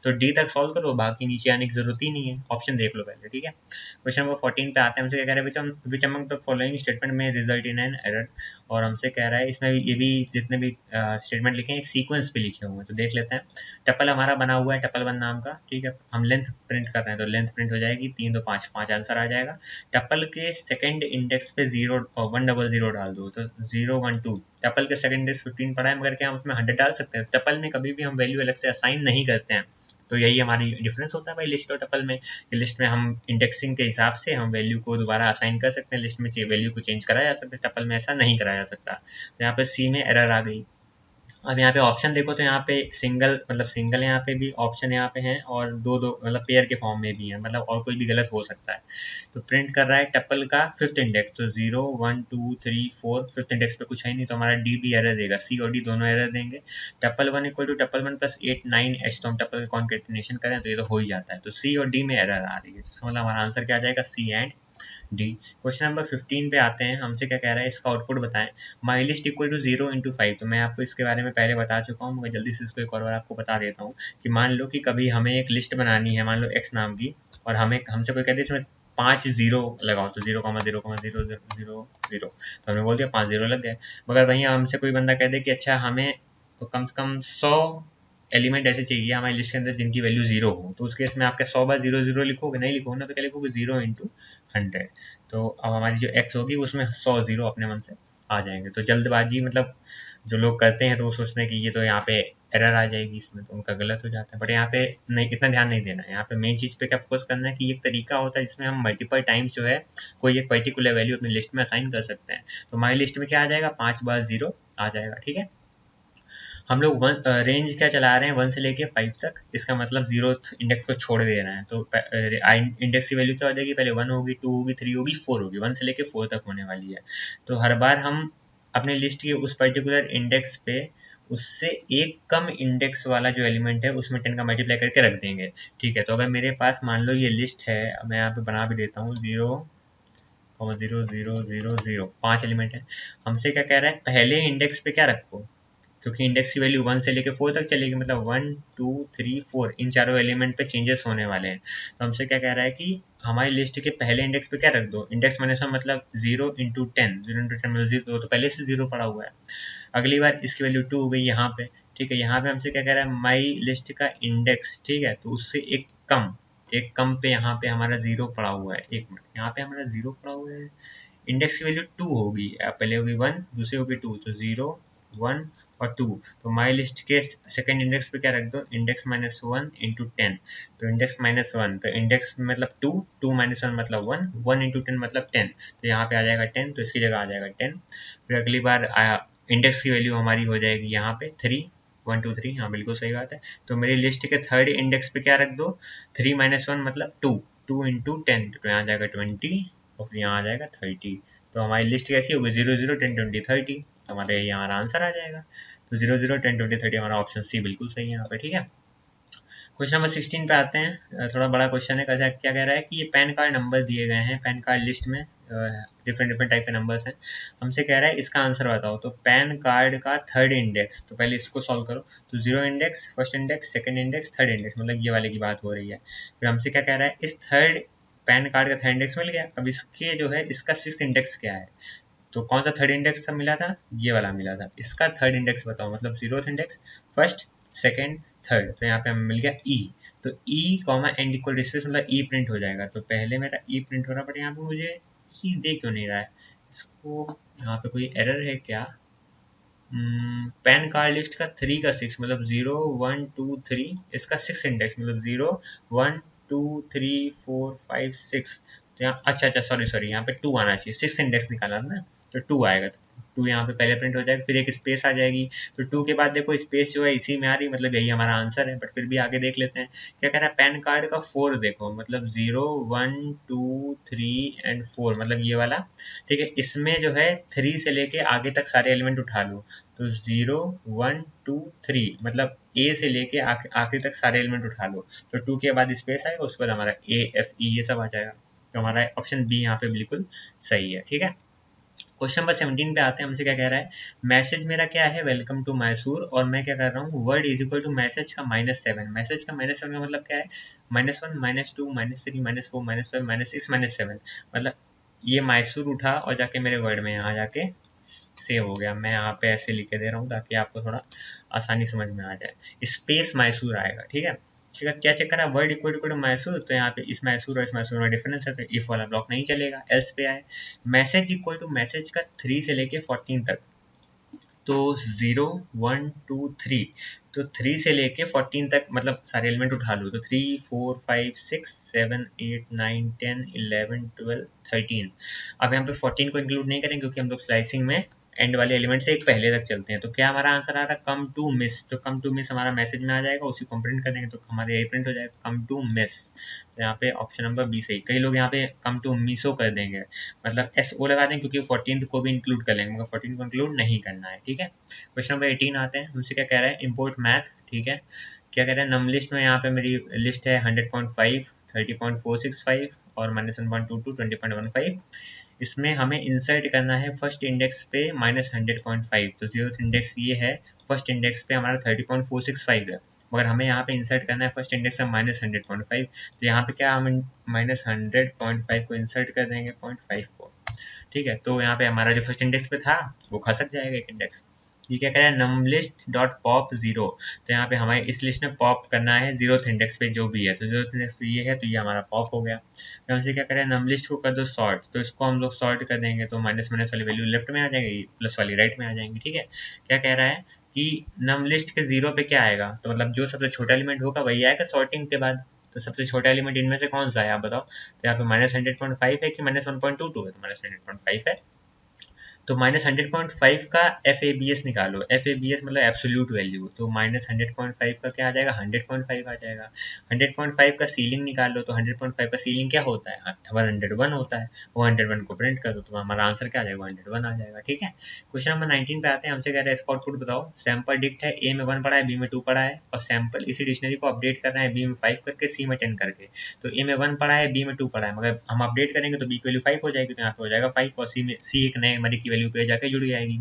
तो डी तक सॉल्व करो, बाकी नीचे आने की जरूरत ही नहीं है, ऑप्शन देख लो पहले, ठीक है। क्वेश्चन नंबर 14 पे आते हैं, हमसे क्या कह रहा है विच अमंग द फॉलोइंग स्टेटमेंट में रिजल्ट इन एन एरर। और हमसे कह रहा है इसमें ये भी जितने भी स्टेटमेंट लिखे हैं एक सीक्वेंस पे लिखे हुए हैं, तो देख लेते हैं। टपल हमारा बना हुआ है टपल 1 नाम का, ठीक है। हम लेंथ प्रिंट कर रहे हैं तो लेंथ प्रिंट हो जाएगी 3 2 5 5 आंसर आ जाएगा। टपल के सेकंड इंडेक्स पे 0 और 100 डाल दो तो 0 1 2। टपल के सेकंड इंडेक्स 15 पड़ा है, मगर क्या हम उसमें 100 डाल सकते हैं? टपल में कभी भी हम वैल्यू अलग से असाइन नहीं करते हैं, तो यही हमारी डिफरेंस होता है भाई लिस्ट और टपल में। लिस्ट में हम इंडेक्सिंग के हिसाब से हम वैल्यू को दोबारा असाइन कर सकते हैं, लिस्ट में चाहिए वैल्यू को चेंज कराया जा सकता है, टपल में ऐसा नहीं कराया जा सकता। तो यहाँ पे सी में एरर आ गई। अब यहाँ पे ऑप्शन देखो तो यहाँ पे सिंगल मतलब सिंगल यहाँ पे भी ऑप्शन यहाँ पे हैं, और दो दो मतलब पेयर के फॉर्म में भी है, मतलब और कोई भी गलत हो सकता है। तो प्रिंट कर रहा है टप्पल का फिफ्थ इंडेक्स, तो 0 1 2 3 4 फिफ्थ इंडेक्स पे कुछ है नहीं, तो हमारा डी भी एरर देगा, सी और डी दोनों एरर देंगे। Tuple 1 equal to tuple 1 plus 8 9 H, तो हम टप्पल का कॉन्केटिनेशन करें तो ये तो हो ही जाता है, तो सी और डी में एरर आ रही है, तो मतलब हमारा आंसर क्या आ जाएगा, सी एंड डी। क्वेश्चन नंबर 15 पे आते हैं, हमसे क्या कह रहा है इसका आउटपुट बताएं। My list equal to 0 into 5, तो मैं आपको इसके बारे में पहले बता चुका हूँ, मैं जल्दी से इसको एक और बार आपको बता देता हूँ कि मान लो कि कभी हमें एक लिस्ट बनानी है, मान लो एक्स नाम की, और हमें हमसे कोई कहते हैं इसमें 5 जीरो लगाओ, तो 0,0,0,0,0 तो हमने बोल दिया 5 जीरो लग गए। मगर वहीं हमसे कोई बंदा कह दे कि अच्छा हमें तो कम से कम 100 एलिमेंट ऐसे चाहिए हमारी लिस्ट के अंदर जिनकी वैल्यू 0 हो, तो उस केस में आपके 100 बार 0 0 लिखोगे, नहीं लिखोगे ना, तो क्या लिखोगे 0 इंटू 100। तो अब हमारी जो x होगी उसमें 100 जीरो अपने मन से आ जाएंगे। तो जल्दबाजी मतलब जो लोग करते हैं तो वो सोचते हैं कि ये तो यहाँ पे एरर आ जाएगी इसमें, तो उनका गलत हो जाता है, बट यहाँ पे नहीं, इतना ध्यान नहीं देना है। यहाँ पे मेन चीज़ पे क्या फोकस करना है कि एक तरीका होता है जिसमें हम मल्टीपल टाइम्स जो है कोई एक पर्टिकुलर वैल्यू अपनी लिस्ट में असाइन कर सकते हैं। तो हमारी लिस्ट में क्या आ जाएगा, 5 बार 0 आ जाएगा, ठीक है। हम लोग रेंज क्या चला रहे हैं 1 से लेके 5 तक, इसका मतलब 0th इंडेक्स को छोड़ दे रहे हैं, तो इंडेक्स की वैल्यू क्या हो जाएगी, पहले 1 होगी 2 होगी 3 होगी 4 होगी, 1 से लेके 4 तक होने वाली है। तो हर बार हम अपने लिस्ट के उस पर्टिकुलर इंडेक्स पे उससे एक कम इंडेक्स वाला जो एलिमेंट है उसमें 10 का मल्टीप्लाई करके रख देंगे, ठीक है। तो अगर मेरे पास मान लो ये लिस्ट है, मैं यहाँ पे बना भी देता हूँ 0,0,0,0 5 एलिमेंट है। हमसे क्या कह रहा है, पहले इंडेक्स पे क्या रखो, क्योंकि इंडेक्स की वैल्यू 1 से लेकर 4 तक चलेगी, मतलब 1 2 3 4 इन चारों एलिमेंट पे चेंजेस होने वाले हैं। तो हमसे क्या कह रहा है कि हमारी लिस्ट के पहले इंडेक्स पे क्या रख दो, इंडेक्स माइनस वन मतलब 0 इंटू 10, 0 इंटू 10 मतलब 0, तो पहले से 0 पड़ा हुआ है। अगली बार इसकी वैल्यू 2 हो गई यहाँ पे, ठीक है। यहाँ पे हमसे क्या कह रहा है, माई लिस्ट का इंडेक्स, ठीक है, तो उससे एक कम पे यहाँ पे हमारा 0 पड़ा हुआ है, एक मिनट, यहाँ पे हमारा 0 पड़ा हुआ है, इंडेक्स की वैल्यू 2 होगी, पहले होगी 1 दूसरी होगी 2, तो 0 1 और 2। तो माई लिस्ट के सेकंड इंडेक्स पे क्या रख दो, इंडेक्स माइनस 1 इंटू 10, तो इंडेक्स माइनस 1 तो इंडेक्स मतलब 2 2 माइनस 1 मतलब 1 1 इंटू 10 मतलब 10, तो यहाँ पे आ जाएगा 10, तो इसकी जगह आ जाएगा 10। फिर अगली बार इंडेक्स की वैल्यू हमारी हो जाएगी यहाँ पे 3 1 2 3, हाँ बिल्कुल सही बात है। तो मेरी लिस्ट के थर्ड इंडेक्स पे क्या रख दो, 3 माइनस 1 मतलब 2 2 इंटू 10, तो यहाँ आ जाएगा 20 और फिर यहाँ आ जाएगा 30। तो हमारी लिस्ट कैसी होगी 0 0 10 20 30, तो हमारे यहाँ आंसर आ जाएगा। तो 0 0 10 20 30 हमारा ऑप्शन सी बिल्कुल सही है यहाँ पे, ठीक है। क्वेश्चन नंबर 16 पे आते हैं, थोड़ा बड़ा क्वेश्चन है। क्या कह रहा है कि ये पैन कार्ड नंबर दिए गए हैं, पैन कार्ड लिस्ट में डिफरेंट डिफरेंट टाइप के नंबर्स हैं। हमसे कह रहा है इसका आंसर बताओ। तो पैन कार्ड का थर्ड इंडेक्स, तो पहले इसको सॉल्व करो, तो 0 index, first index, second index, third index, मतलब ये वाले की बात हो रही है। फिर हमसे क्या कह रहा है, इस थर्ड पैन कार्ड का थर्ड इंडेक्स मिल गया, अब इसके जो है इसका सिक्स्थ इंडेक्स क्या है। तो कौन सा थर्ड इंडेक्स था मिला था, ये वाला मिला था, इसका थर्ड इंडेक्स बताओ, मतलब 0th index, first second third, तो यहाँ पे हमें मिल गया ई। तो ई कॉमा एंड इक्वल स्पेस मतलब ई प्रिंट हो जाएगा, तो पहले मेरा ई प्रिंट हो रहा है, बट यहाँ पे मुझे ई दे क्यों नहीं रहा है इसको, यहाँ पे कोई एरर है क्या। पैन कार्ड लिस्ट का 3 का 6 मतलब 0 1 2 3, इसका 6 इंडेक्स मतलब 0 1 2 3 4 5 6, तो यहाँ अच्छा सॉरी यहाँ पे 2 आना चाहिए, 6 इंडेक्स निकाला ना, तो 2 आएगा। 2 यहाँ पे पहले प्रिंट हो जाएगा, फिर एक स्पेस आ जाएगी, तो 2 के बाद देखो स्पेस जो है इसी में आ रही, मतलब यही हमारा आंसर है। बट फिर भी आगे देख लेते हैं क्या कह रहा है। पैन कार्ड का 4 देखो, मतलब 0 1 2 3 एंड 4, मतलब ये वाला, ठीक है। इसमें जो है 3 से लेके आगे तक सारे एलिमेंट उठा लो, तो 0 1 2 3, मतलब ए से लेके आखिर तक सारे एलिमेंट उठा लो, तो 2 के बाद स्पेस आएगा, उसके बाद हमारा ए एफ ई ये सब आ जाएगा। तो हमारा ऑप्शन बी यहाँ पे बिल्कुल सही है, ठीक है। क्वेश्चन नंबर 17 पे आते हैं, हमसे क्या कह रहा है। मैसेज मेरा क्या है, वेलकम टू मैसूर, और मैं क्या कर रहा हूँ, word is equal to message का -7। मैसेज का -7 का मतलब क्या है, -1 -2 -3 -4 -5 -6 -7, मतलब ये मैसूर उठा और जाके मेरे वर्ड में यहाँ जाके सेव हो गया। मैं यहाँ पे ऐसे लिख के दे रहा हूँ ताकि आपको थोड़ा आसानी समझ में आ जाए। स्पेस मैसूर आएगा, ठीक है। ठीक है, क्या चेक करा, वर्ड इक्वल टू मैसूर, तो यहाँ पे इस मैसूर और इस मैसूर में डिफरेंस है, तो इफ वाला ब्लॉक नहीं चलेगा, एल्स पे आए। मैसेज इक्वल टू मैसेज का 3 से लेके 14 तक, तो 0 1 2 3, तो 3 से लेके 14 तक मतलब सारे एलिमेंट उठा लो, तो 3 4 5 6 7 8 9 10 11 12 13। अब यहाँ पे 14 को इंक्लूड नहीं करेंगे क्योंकि हम लोग स्लाइसिंग में एंड वाले एलिमेंट से एक पहले तक चलते हैं। तो क्या हमारा आंसर आ रहा है, कम टू मिस, तो कम टू मिस हमारा मैसेज में आ जाएगा, उसी को प्रिंट कर देंगे तो हमारे यही प्रिंट हो जाएगा, कम टू मिस। तो यहाँ पे ऑप्शन नंबर बी सही। कई लोग यहाँ पे कम टू मिसो कर देंगे, मतलब एस ओ लगा देंगे क्योंकि 14 को भी इंक्लूड कर लेंगे, मगर 14 को इंक्लूड नहीं करना है, ठीक है। क्वेश्चन नंबर 18 आते हैं, हमसे क्या कह रहा है, इम्पोर्ट मैथ, ठीक है। क्या कह रहा है, नम लिस्ट में यहाँ पे मेरी लिस्ट है 100.5 30.465 और -1.22 20.15। इसमें हमें इंसर्ट करना है फर्स्ट इंडेक्स पे -100.5, तो 0th इंडेक्स ये है, फर्स्ट इंडेक्स पे हमारा 30.465 है, मगर हमें यहाँ पे इंसर्ट करना है फर्स्ट इंडेक्स में -100.5, तो यहाँ पे क्या हम -100.5 को इंसर्ट कर देंगे 0.5 को, ठीक है। तो यहाँ पे हमारा जो फर्स्ट इंडेक्स पे था वो खसक जाएगा एक इंडेक्स। ये क्या करें, नम लिस्ट डॉट पॉप 0, तो यहाँ पे हमारे इस लिस्ट में पॉप करना है 0th इंडेक्स पे जो भी है, तो 0th इंडेक्स पे ये है, तो ये हमारा पॉप हो गया। तो हमसे क्या करें, नम लिस्ट को कर दो सॉर्ट, तो इसको हम लोग सॉर्ट कर देंगे, तो माइनस माइनस वाली वैल्यू लेफ्ट में आ जाएगी, प्लस वाली राइट में आ जाएंगी, ठीक है। क्या कह रहा है कि नम लिस्ट के 0 पे क्या आएगा, तो मतलब जो सबसे छोटा एलिमेंट होगा वही आएगा सॉर्टिंग के बाद, तो सबसे छोटा एलिमेंट इनमें से कौन सा है आप बताओ। तो यहाँ पे -100.5 है कि -1.22 है, तो -100.5 है। तो -100.5 का FABS निकालो, FABS मतलब एब्सोल्यूट वैल्यू, तो -100.5 का क्या आ जाएगा, 100.5 आ जाएगा। 100.5 का सीलिंग निकाल लो, तो 100.5 का सीलिंग क्या होता है, 101 होता है, वो 101 को प्रिंट कर दो, तो हमारा आंसर क्या आ जाएगा, 101 आ जाएगा, ठीक है। क्वेश्चन नंबर 19 पे आते हैं, हमसे कह रहे हैं इसका आउटपुट बताओ। सैम्पल डिक्ट है, ए में 1 पढ़ा है, बी में 2 पढ़ा है, और सैम्पल इसी डिक्शनरी को अपडेट कर रहे हैं बी में 5 करके, सी में 10 करके। तो ए में 1 पढ़ा है, बी में 2 पढ़ा है, मगर हम अपडेट करेंगे तो बी की वैल्यू 5 हो जाएगी, तो यहाँ पे हो जाएगा 5, और सी एक नए हमारी की वैल्यू पे जाके जुड़ जाएगी।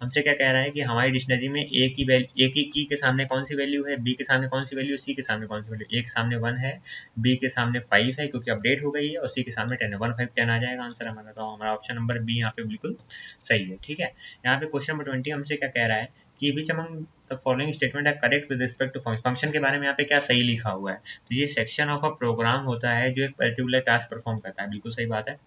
हमसे क्या कह रहा है कि हमारी डिक्शनरी में ए की के सामने कौन सी वैल्यू है, बी के सामने कौन सी वैल्यू, सी के सामने कौन सी वैल्यू। ए के सामने 1 है, बी के सामने 5 है क्योंकि अपडेट हो गई है, और सी के सामने 10 है, 1 5 10 आ जाएगा आंसर हमारा। तो हमारा ऑप्शन नंबर बी यहाँ पे बिल्कुल सही है, ठीक है। यहाँ पे क्वेश्चन नंबर 20 हमसे क्या कह रहा है कि which among the following statement are correct with respect to function के बारे में यहाँ पे क्या सही लिखा हुआ है। तो ये सेक्शन ऑफ अ प्रोग्राम होता है जो एक पर्टिकुलर टास्क परफॉर्म करता है, बिल्कुल सही बात है।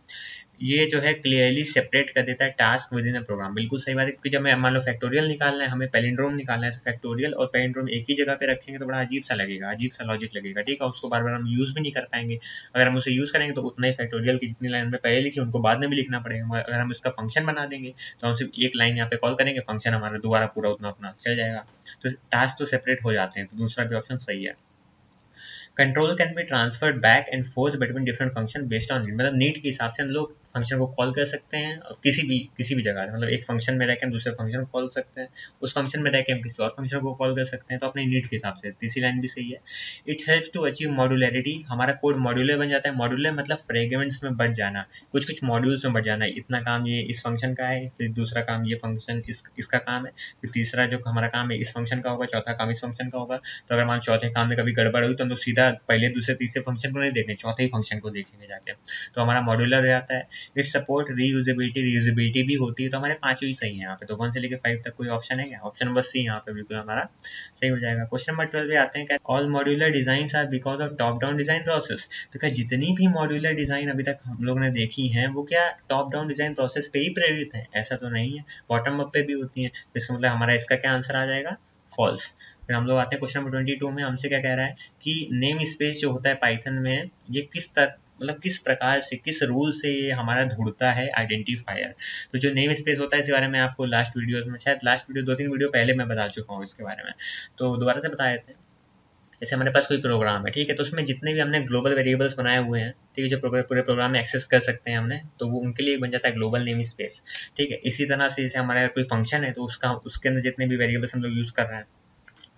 ये जो है क्लियरली सेपरेट कर देता है task within a program, बिल्कुल सही बात है, क्योंकि जब मैं मान लो फैक्टोरियल निकालना है, हमें पैलिंड्रोम निकालना है, तो फैक्टोरियल और पैलिंड्रोम एक ही जगह पे रखेंगे तो बड़ा अजीब सा लगेगा, अजीब सा लॉजिक लगेगा, ठीक है। उसको बार बार हम यूज़ भी नहीं कर पाएंगे। अगर हम उसे यूज़ करेंगे तो उतना ही फैक्टोरियल की जितनी लाइन में पहले लिखी उनको बाद में भी लिखना पड़ेगा, मगर अगर हम इसका फंक्शन बना देंगे तो हम सिर्फ एक लाइन यहाँ पे कॉल करेंगे, फंक्शन हमारा दोबारा पूरा उतना अपना चल जाएगा। तो टास्क तो सेपरेट हो जाते हैं, तो दूसरा भी ऑप्शन सही है। Control can be transferred back and fourth between different function based on need, मतलब नीड के हिसाब से हम लोग फंक्शन को कॉल कर सकते हैं, और किसी भी जगह, मतलब एक फंक्शन में रह के हम दूसरे फंक्शन को कॉल सकते हैं, उस फंक्शन में रह के हम किसी और फंक्शन को कॉल कर सकते हैं, तो अपने नीड के हिसाब से। तीसरी लाइन भी सही है। It helps to achieve modularity, हमारा कोड मॉड्यूलर बन जाता है। मॉड्यूलर मतलब फ्रेगमेंट्स में बढ़ जाना, कुछ कुछ मॉड्यूल्स में बढ़ जाना, इतना काम ये इस फंक्शन का है, फिर दूसरा काम ये फंक्शन इसका काम है, फिर तीसरा जो हमारा काम है इस फंक्शन का होगा, चौथा काम इस फंक्शन का होगा। तो अगर मान चौथे काम में कभी गड़बड़ हुई तो हम लोग सीधा पहले दूसरे तीसरे फंक्शन को नहीं देखेंगे, चौथे ही फंक्शन को देखेंगे जाके, तो हमारा मॉड्यूलर हो जाता है। इट सपोर्ट रीयूजेबिलिटी भी होती है, तो हमारे पांचों ही सही है यहाँ पे, तो 1 से लेकर 5 तक कोई ऑप्शन है क्या, ऑप्शन नंबर सी यहाँ पे बिल्कुल हमारा सही हो जाएगा। क्वेश्चन नंबर 12 पे आते हैं, क्या all modular design are because of top down design process, तो क्या जितनी भी मॉड्यूलर डिजाइन अभी तक हम लोग ने देखी हैं वो क्या टॉप डाउन डिजाइन प्रोसेस पे ही प्रेरित है, ऐसा तो नहीं है, बॉटम अप पे भी होती है, तो इसका मतलब हमारा इसका क्या आंसर आ जाएगा, फॉल्स। फिर हम लोग आते हैं क्वेश्चन नंबर 22 में, हमसे क्या कह रहा है कि नेम स्पेस जो होता है पाइथन में ये किस मतलब किस प्रकार से, किस रूल से ये हमारा ढूंढता है आइडेंटिफायर। तो जो नेम स्पेस होता है इसके बारे में आपको लास्ट वीडियो में, शायद लास्ट वीडियो 2-3 वीडियो पहले मैं बता चुका हूँ इसके बारे में, तो दोबारा से बता देते हैं। जैसे हमारे पास कोई प्रोग्राम है, ठीक है, तो उसमें जितने भी हमने ग्लोबल वेरिएबल्स बनाए हुए हैं, ठीक है, जो पूरे प्रोग्राम में एक्सेस कर सकते हैं हमने, तो वो उनके लिए बन जाता है ग्लोबल नेम स्पेस। ठीक है, इसी तरह से जैसे हमारा कोई फंक्शन है तो उसके अंदर जितने भी वेरिएबल्स हम लोग यूज़ कर रहे हैं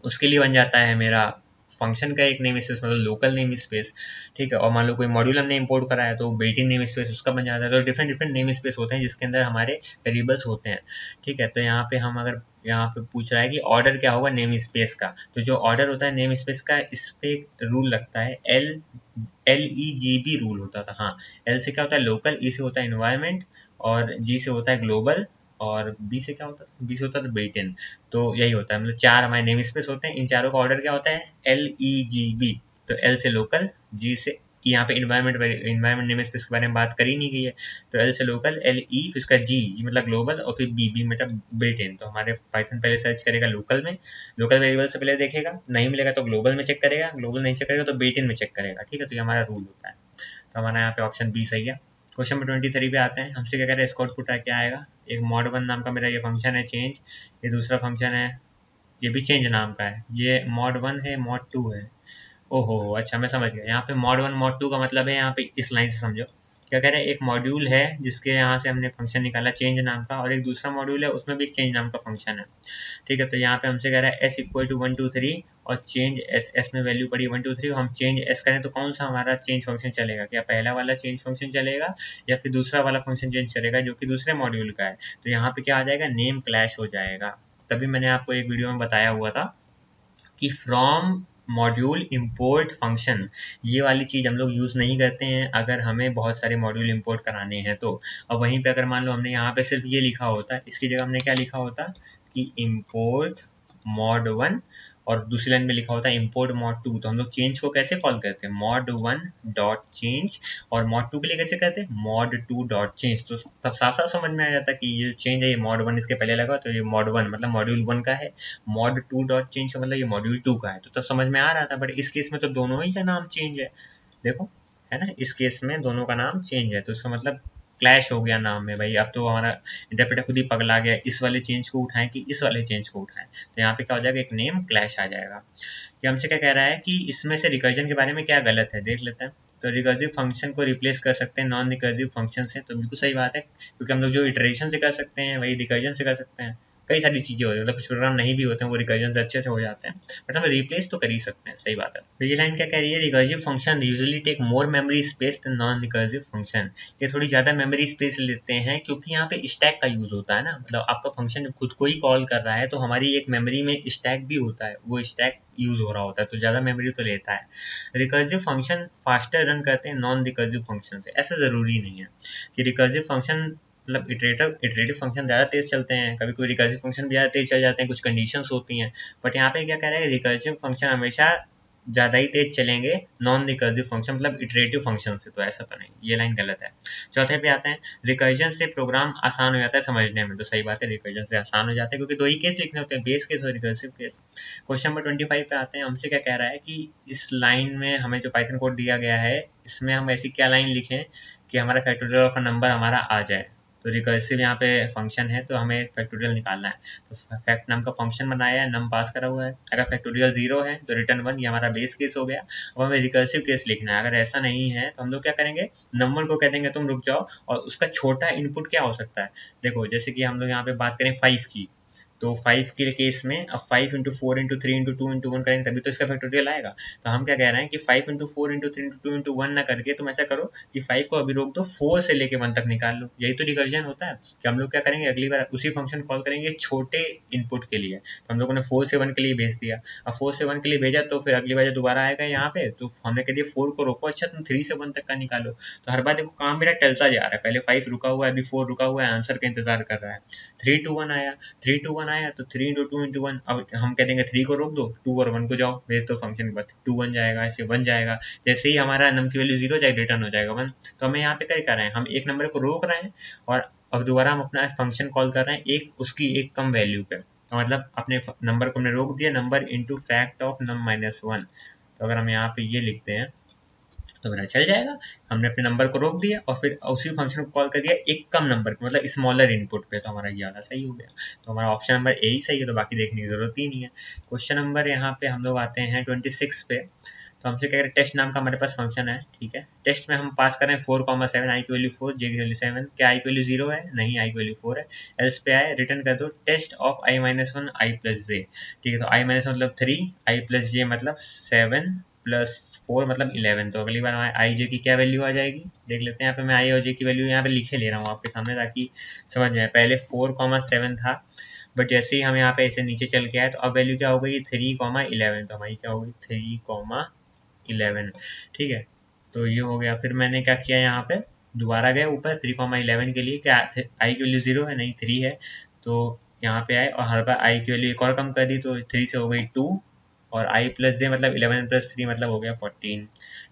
उसके लिए बन जाता है मेरा फंक्शन का एक नेम स्पेस, मतलब लोकल नेम स्पेस। ठीक है, और मान लो कोई मॉड्यूल हमने इंपोर्ट करा है तो बिल्ट इन नेम स्पेस उसका बन जाता है। तो डिफरेंट डिफरेंट नेम स्पेस होते हैं जिसके अंदर हमारे वेरिएबल्स होते हैं। ठीक है, तो यहाँ पे हम अगर यहाँ पे पूछ रहा है कि ऑर्डर क्या होगा नेम स्पेस का, तो जो ऑर्डर होता है नेम स्पेस का, इस पे रूल लगता है LEGB रूल होता था। हाँ, L से क्या होता है लोकल, E से होता है इन्वायरमेंट, और G से होता है ग्लोबल, और बी से क्या होता है, बी से होता है बिल्ट इन। तो यही होता है, मतलब 4 हमारे नेम स्पेस होते हैं, इन चारों का ऑर्डर क्या होता है LEGB। तो L से लोकल, G से, यहाँ पे इन्वायरमेंट नेम स्पेस के बारे में बात करी नहीं गई है, तो L से लोकल, LE, फिर उसका G मतलब ग्लोबल, और फिर B मतलब बिल्ट इन। तो हमारे पाइथन पहले सर्च करेगा लोकल में, लोकल वेरिएबल से पहले देखेगा, नहीं मिलेगा तो ग्लोबल में चेक करेगा, ग्लोबल नहीं चेक करेगा तो बिल्ट इन में चेक करेगा। ठीक है, तो ये हमारा रूल होता है। तो हमारा यहाँ पे ऑप्शन बी सही है। क्वेश्चन नंबर 23 पे आते हैं, हमसे क्या कह रहे हैं, इसका आउटपुट क्या आएगा। एक mod1 नाम का मेरा ये फंक्शन है चेंज, ये दूसरा फंक्शन है, ये भी चेंज नाम का है, ये mod1 है, mod2 है। ओहो, अच्छा मैं समझ गया। यहाँ पे mod1 mod2 का मतलब है, यहाँ पे इस लाइन से समझो, क्या कह रहे हैं, एक मॉड्यूल है जिसके यहाँ से हमने फंक्शन निकाला चेंज नाम का, और एक दूसरा मॉड्यूल है उसमें भी एक चेंज नाम का फंक्शन है। ठीक है, तो यहाँ पे हमसे कह रहा है s इक्वल टू 1 2 3 और चेंज s में वैल्यू पड़ी 1 2 3, हम चेंज s करें तो कौन सा हमारा चेंज फंक्शन चलेगा, क्या पहला वाला चेंज फंक्शन चलेगा या फिर दूसरा वाला फंक्शन चेंज करेगा जो कि दूसरे मॉड्यूल का है। तो यहाँ पे क्या आ जाएगा, नेम क्लैश हो जाएगा। तभी मैंने आपको एक वीडियो में बताया हुआ था कि फ्रॉम मॉड्यूल इंपोर्ट फंक्शन, ये वाली चीज़ हम लोग यूज़ नहीं करते हैं अगर हमें बहुत सारे मॉड्यूल इंपोर्ट कराने हैं तो। और वहीं पे अगर मान लो हमने यहाँ पे सिर्फ ये लिखा होता, इसकी जगह हमने क्या लिखा होता कि इंपोर्ट mod1, और दूसरी लाइन में लिखा होता है इंपोर्ट mod2, तो हम लोग चेंज को कैसे कॉल करते हैं, mod1 डॉट चेंज, और mod2 के लिए कैसे करते हैं, mod2 डॉट चेंज। तो तब साफ साफ समझ में आ जाता है कि ये चेंज है, ये mod1 इसके पहले लगा तो ये mod1 मतलब मॉड्यूल 1 का है, mod2 डॉट चेंज का मतलब ये मॉड्यूल 2 का है। तो तब समझ में आ रहा था, बट इस केस में तो दोनों ही का नाम चेंज है, देखो, है ना, इस केस में दोनों का नाम चेंज है, तो इसका मतलब क्लैश हो गया नाम में भाई। अब तो हमारा इंटरप्रेटर खुद ही पगला गया, इस वाले चेंज को उठाएं कि इस वाले चेंज को उठाएं, तो यहाँ पे क्या हो जाएगा, एक नेम क्लैश आ जाएगा। ये हमसे क्या कह रहा है कि इसमें से रिकर्जन के बारे में क्या गलत है, देख लेते हैं। तो रिकर्सिव फंक्शन को रिप्लेस कर सकते हैं नॉन रिकर्सिव फंक्शन से, तो बिल्कुल सही बात है, क्योंकि हम लोग जो इटरेशन से कर सकते हैं वही रिकर्जन से कर सकते हैं। कई सारी चीज़ें होती हैं, मतलब कुछ प्रोग्राम नहीं भी होते हैं वो रिकर्जन से अच्छे से हो जाते हैं, बट हम रिप्लेस तो कर ही सकते हैं, सही बात है। तो ये लाइन क्या कह रही है, recursive function usually take more memory space than non recursive function. ये थोड़ी ज़्यादा मेमोरी स्पेस लेते हैं क्योंकि यहाँ पे स्टैक का यूज़ होता है ना, मतलब आपका फंक्शन खुद को ही कॉल कर रहा है तो हमारी एक मेमोरी में स्टैक भी होता है, वो स्टैक यूज़ हो रहा होता है, तो ज़्यादा मेमोरी तो लेता है। रिकर्सिव फंक्शन फास्टर रन करते हैं नॉन रिकर्सिव फंक्शन से, ऐसा ज़रूरी नहीं है कि रिकर्सिव फंक्शन मतलब इटरेटिव फंक्शन ज़्यादा तेज़ चलते हैं, कभी कोई रिकर्सिव फंक्शन भी ज़्यादा तेज़ चल जाते हैं, कुछ कंडीशंस होती हैं। बट यहाँ पे क्या कह रहा है, रिकर्सिव फंक्शन हमेशा ज़्यादा ही तेज चलेंगे नॉन रिकर्सिव फंक्शन मतलब इटरेटिव फंक्शन से, तो ऐसा तो नहीं, ये लाइन गलत है। चौथे पे आते हैं, रिकर्जन से प्रोग्राम आसान हो जाता है समझने में, तो सही बात है, रिकर्जन से आसान हो जाता है क्योंकि दो ही केस लिखने होते हैं, बेस केस और रिकर्सिव केस। क्वेश्चन नंबर 25 पे आते हैं, हमसे क्या कह रहा है कि इस लाइन में हमें जो पाइथन कोड दिया गया है इसमें हम ऐसी क्या लाइन लिखें कि हमारा फैक्टोरियल ऑफ नंबर हमारा आ जाए। तो रिकर्सिव यहाँ पे फंक्शन है तो हमें फैक्टोरियल निकालना है, तो फैक्ट नाम का फंक्शन बनाया है, नम पास करा हुआ है, अगर फैक्टोरियल 0 है तो रिटर्न 1, ये हमारा बेस केस हो गया। अब हमें रिकर्सिव केस लिखना है, अगर ऐसा नहीं है तो हम लोग क्या करेंगे, नंबर को कह देंगे तुम रुक जाओ, और उसका छोटा इनपुट क्या हो सकता है, देखो जैसे कि हम लोग यहाँ पे बात करें 5 की, तो 5 के केस में अब 5 इंटू 4 इंटू 3 इंटू 2 इंटू 1 करेंगे तभी तो इसका फैक्टोरियल आएगा। तो हम क्या कह रहे हैं कि 5 इंटू 4 इंटू 3 इंटू 2 इंटू 1 ना करके तुम ऐसा करो कि 5 को अभी रोक दो, 4 से लेके 1 तक निकाल लो, यही तो रिकर्जन होता है कि हम लोग क्या करेंगे, अगली बार उसी फंक्शन कॉल करेंगे छोटे इनपुट के लिए। तो हम लोगों ने 4 से 1 के लिए भेज दिया, अब 4 से 1 के लिए भेजा तो फिर अगली बार जब दोबारा आएगा यहाँ पे तो हमने कह दिया 4 को रोको, अच्छा तुम 3 से 1 तक का निकालो। तो हर बार देखो काम मेरा टलता जा रहा है, पहले 5 रुका हुआ है, अभी 4 रुका हुआ है, आंसर का इंतजार कर रहा है। 3 2 1 आया, 3 2 1 आया तो 3 इंटू 2 इंटू 1, अब हम कह देंगे 3 को रोक दो, 2 और 1 को जाओ भेज दो फंक्शन के बाद, 2 1 जाएगा, ऐसे 1 जाएगा, जैसे ही हमारा नम की वैल्यू 0 जाएगी रिटर्न हो जाएगा 1। तो हमें यहाँ पे क्या कर रहे हैं, हम एक नंबर को रोक रहे हैं और अब दोबारा हम अपना फंक्शन कॉल कर रहे हैं एक उसकी एक कम वैल्यू पे, तो मतलब अपने नंबर को हमने रोक दिया, number into fact of num minus 1। तो अगर हम यहाँ पे ये लिखते हैं तो मेरा चल जाएगा। हमने अपने नंबर को रोक दिया और फिर उसी फंक्शन को कॉल कर दिया एक कम नंबर पे, मतलब स्मॉलर इनपुट पे, तो हमारा ये वाला सही हो गया। तो हमारा ऑप्शन नंबर ए ही सही है, तो बाकी देखने की जरूरत ही नहीं है। क्वेश्चन नंबर यहाँ पे हम लोग आते हैं 26 पे। तो हमसे कह रहे हैं टेस्ट नाम का हमारे पास फंक्शन है, ठीक है। टेस्ट में हम पास कर रहे हैं 4,7, आई की वैल्यू 4, जे की वैल्यू 7। क्या आई की वैल्यू 0 है? नहीं, आई की वैल्यू 4 है। एल्स पे आए, रिटर्न कर दो test of i-1 I plus J, ठीक है। तो i माइनस मतलब 3, आई प्लस जे मतलब 7 प्लस 4 मतलब 11। तो अगली बार आई जे की क्या वैल्यू आ जाएगी देख लेते हैं। यहाँ पे मैं आई और जे की वैल्यू यहाँ पे लिखे ले रहा हूँ आपके सामने ताकि समझ जाए। पहले 4,7 था, बट जैसे ही हम यहाँ पे ऐसे नीचे चल के आए तो अब वैल्यू क्या हो गई 3,11। तो हमारी क्या हो गई 3,11, ठीक है। तो ये हो गया। फिर मैंने क्या किया यहाँ पे दोबारा गए ऊपर 3,11 के लिए, क्या आई की वैल्यू 0 है? नहीं, 3 है। तो यहाँ पे आए और हर बार आई की वैल्यू एक और कम कर दी, तो 3 से हो गई 2, और आई प्लस जे मतलब 11 प्लस 3 मतलब हो गया 14,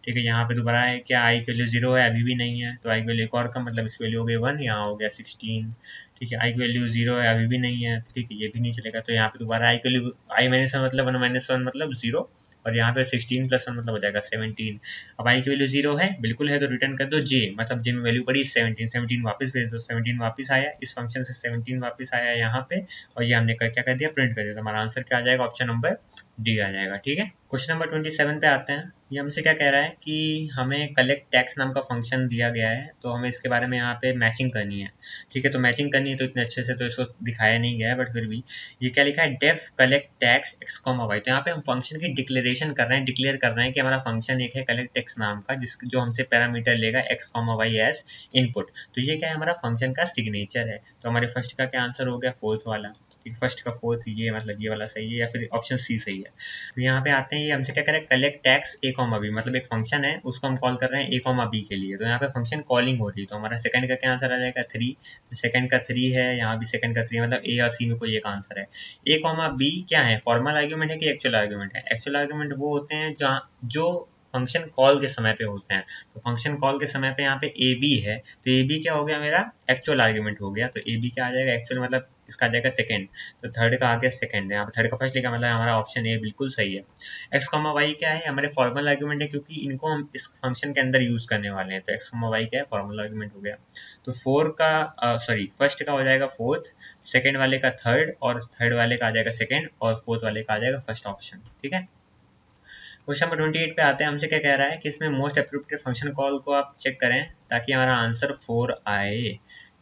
ठीक है। यहाँ पे दोबारा है, क्या आई की वैल्यू 0 है? अभी भी नहीं है, तो आई की वैल्यू एक और कम मतलब इसकी वैल्यू हो गई 1, यहाँ हो गया 16, ठीक है। आई की वैल्यू 0 है, अभी भी नहीं है, ठीक है, ये भी नहीं चलेगा। तो यहाँ पे दोबारा आई की वैल्यू आई माइनस 1 मतलब 1 माइनस 1 मतलब 0, और यहाँ पे 16 प्लस 1 मतलब हो जाएगा 17। अब आई की वैल्यू 0 है, बिल्कुल है, तो रिटर्न कर दो जे, मतलब जे में वैल्यू पड़ी 17, 17 वापस भेज दो। 17 वापस आया, इस फंक्शन से 17 वापस आया यहाँ पे, और ये हमने क्या कर दिया प्रिंट कर दिया। तो हमारा आंसर क्या आ जाएगा? ऑप्शन नंबर डी आ जाएगा, ठीक है। क्वेश्चन नंबर 27 पे आते हैं। ये हमसे क्या कह रहा है कि हमें कलेक्ट टैक्स नाम का फंक्शन दिया गया है, तो हमें इसके बारे में यहाँ पे मैचिंग करनी है, ठीक है। तो मैचिंग करनी है, तो इतने अच्छे से तो इसको दिखाया नहीं गया है, बट फिर भी ये क्या लिखा है, def collect tax x comma y. तो यहाँ पे हम फंक्शन की डिक्लेरेशन कर रहे हैं, डिक्लेयर कर रहे हैं कि हमारा फंक्शन एक है कलेक्ट टैक्स नाम का, जो हमसे पैरामीटर लेगा x comma y as input. तो ये क्या है, हमारा फंक्शन का सिग्नेचर है। तो हमारे फर्स्ट का क्या आंसर हो गया? फोर्थ वाला। फर्स्ट का फोर्थ, ये मतलब ये वाला सही है, या फिर ऑप्शन सी सही है। तो यहाँ पे आते हैं, ये हमसे क्या करें, कलेक्ट टैक्स ए कॉमा बी, मतलब एक फंक्शन है उसको हम कॉल कर रहे हैं ए कॉमा बी के लिए। तो यहाँ पे फंक्शन कॉलिंग हो रही है, तो हमारा सेकंड का क्या आंसर आ जाएगा 3। तो सेकंड का 3 है, यहाँ भी सेकंड का 3, मतलब ए और सी में कोई एक आंसर है। ए कॉमा बी क्या है, फॉर्मल आर्ग्यूमेंट है कि एक्चुअल आर्ग्यूमेंट है? एक्चुअल आर्ग्यूमेंट वो होते हैं जहाँ जो फंक्शन कॉल के समय पे होते हैं। तो फंक्शन कॉल के समय पे यहाँ पे ए बी है, तो ए बी क्या हो गया, मेरा एक्चुअल आर्ग्यूमेंट हो गया। तो ए बी क्या आ जाएगा, एक्चुअल मतलब इसका आ जाएगा सेकंड। तो थर्ड का आ गया सेकंड, यहाँ पे थर्ड का फर्स्ट लिखा, मतलब हमारा ऑप्शन ए बिल्कुल सही है। एक्स कॉमा वाई क्या है, हमारे फॉर्मल आर्ग्यूमेंट है, क्योंकि इनको हम इस फंक्शन के अंदर यूज करने वाले हैं। तो एक्स कॉमा वाई क्या है, फॉर्मल आर्ग्यूमेंट हो गया। तो फोर का सॉरी फर्स्ट का हो जाएगा फोर्थ, सेकंड वाले का थर्ड, और थर्ड वाले का आ जाएगा सेकंड, और फोर्थ वाले का आ जाएगा फर्स्ट ऑप्शन, ठीक है। क्वेश्चन नंबर 28 पे आते हैं। हमसे क्या कह रहा है कि इसमें मोस्ट अप्रोप्रिएट फंक्शन कॉल को आप चेक करें ताकि हमारा आंसर 4 आए,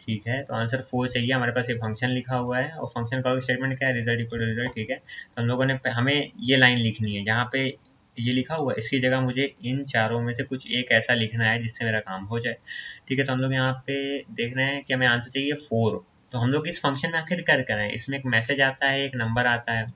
ठीक है। तो आंसर 4 चाहिए, हमारे पास ये फंक्शन लिखा हुआ है, और फंक्शन कॉल स्टेटमेंट क्या है, रिजल्ट इक्वल टू रिजल्ट, ठीक है। तो हम लोगों ने हमें ये लाइन लिखनी है, जहाँ पे ये लिखा हुआ है इसकी जगह मुझे इन चारों में से कुछ एक ऐसा लिखना है जिससे मेरा काम हो जाए, ठीक है। तो हम लोग यहाँ पे देख रहे हैं कि हमें आंसर चाहिए 4। तो हम लोग इस फंक्शन में आखिर कर रहे हैं, इसमें एक मैसेज आता है, एक नंबर आता है,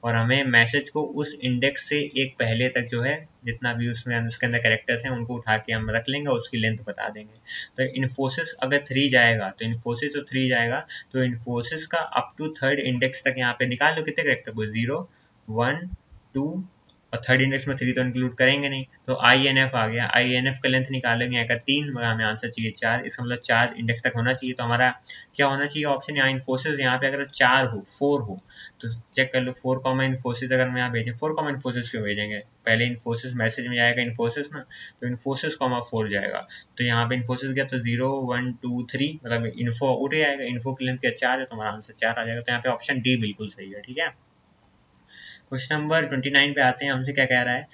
और हमें मैसेज को उस इंडेक्स से एक पहले तक जो है जितना भी उसमें उसके अंदर कैरेक्टर्स हैं उनको उठा के हम रख लेंगे और उसकी लेंथ बता देंगे। तो इन्फोसिस अगर 3 जाएगा तो इन्फोसिस तो 3 जाएगा, तो इन्फोसिस का अप टू थर्ड इंडेक्स तक यहाँ पे निकाल लो कितने कैरेक्टर को, 0 1 2, और थर्ड इंडेक्स में 3 तो इंक्लूड करेंगे नहीं, तो आई एन एफ आ गया। आई एन एफ का लेंथ निकालेंगे, आएगा 3, मगर हमें आंसर चाहिए 4, इसका मतलब 4 इंडेक्स तक होना चाहिए। तो हमारा क्या होना चाहिए ऑप्शन, यहाँ इन्फोसिस, यहाँ पे अगर 4 हो 4 हो तो चेक कर लो 4 कॉमा इन्फोसिस, अगर हम यहाँ भेजें 4 कॉमा इन्फोसिस क्यों भेजेंगे, पहले इन्फोसिस मैसेज में जाएगा इन्फोसिस ना, तो इन्फोसिस कॉमा 4 जाएगा। तो यहाँ पे इन्फोसिस गया तो 0 1 2 3, मतलब इन्फो उठ जाएगा, इन्फो की लेंथ क्या 4 है, तो हमारा आंसर 4 आ जाएगा। तो यहाँ पे ऑप्शन डी बिल्कुल सही है, ठीक है। क्वेश्चन नंबर 29 पे आते हैं। हमसे क्या कह रहा है,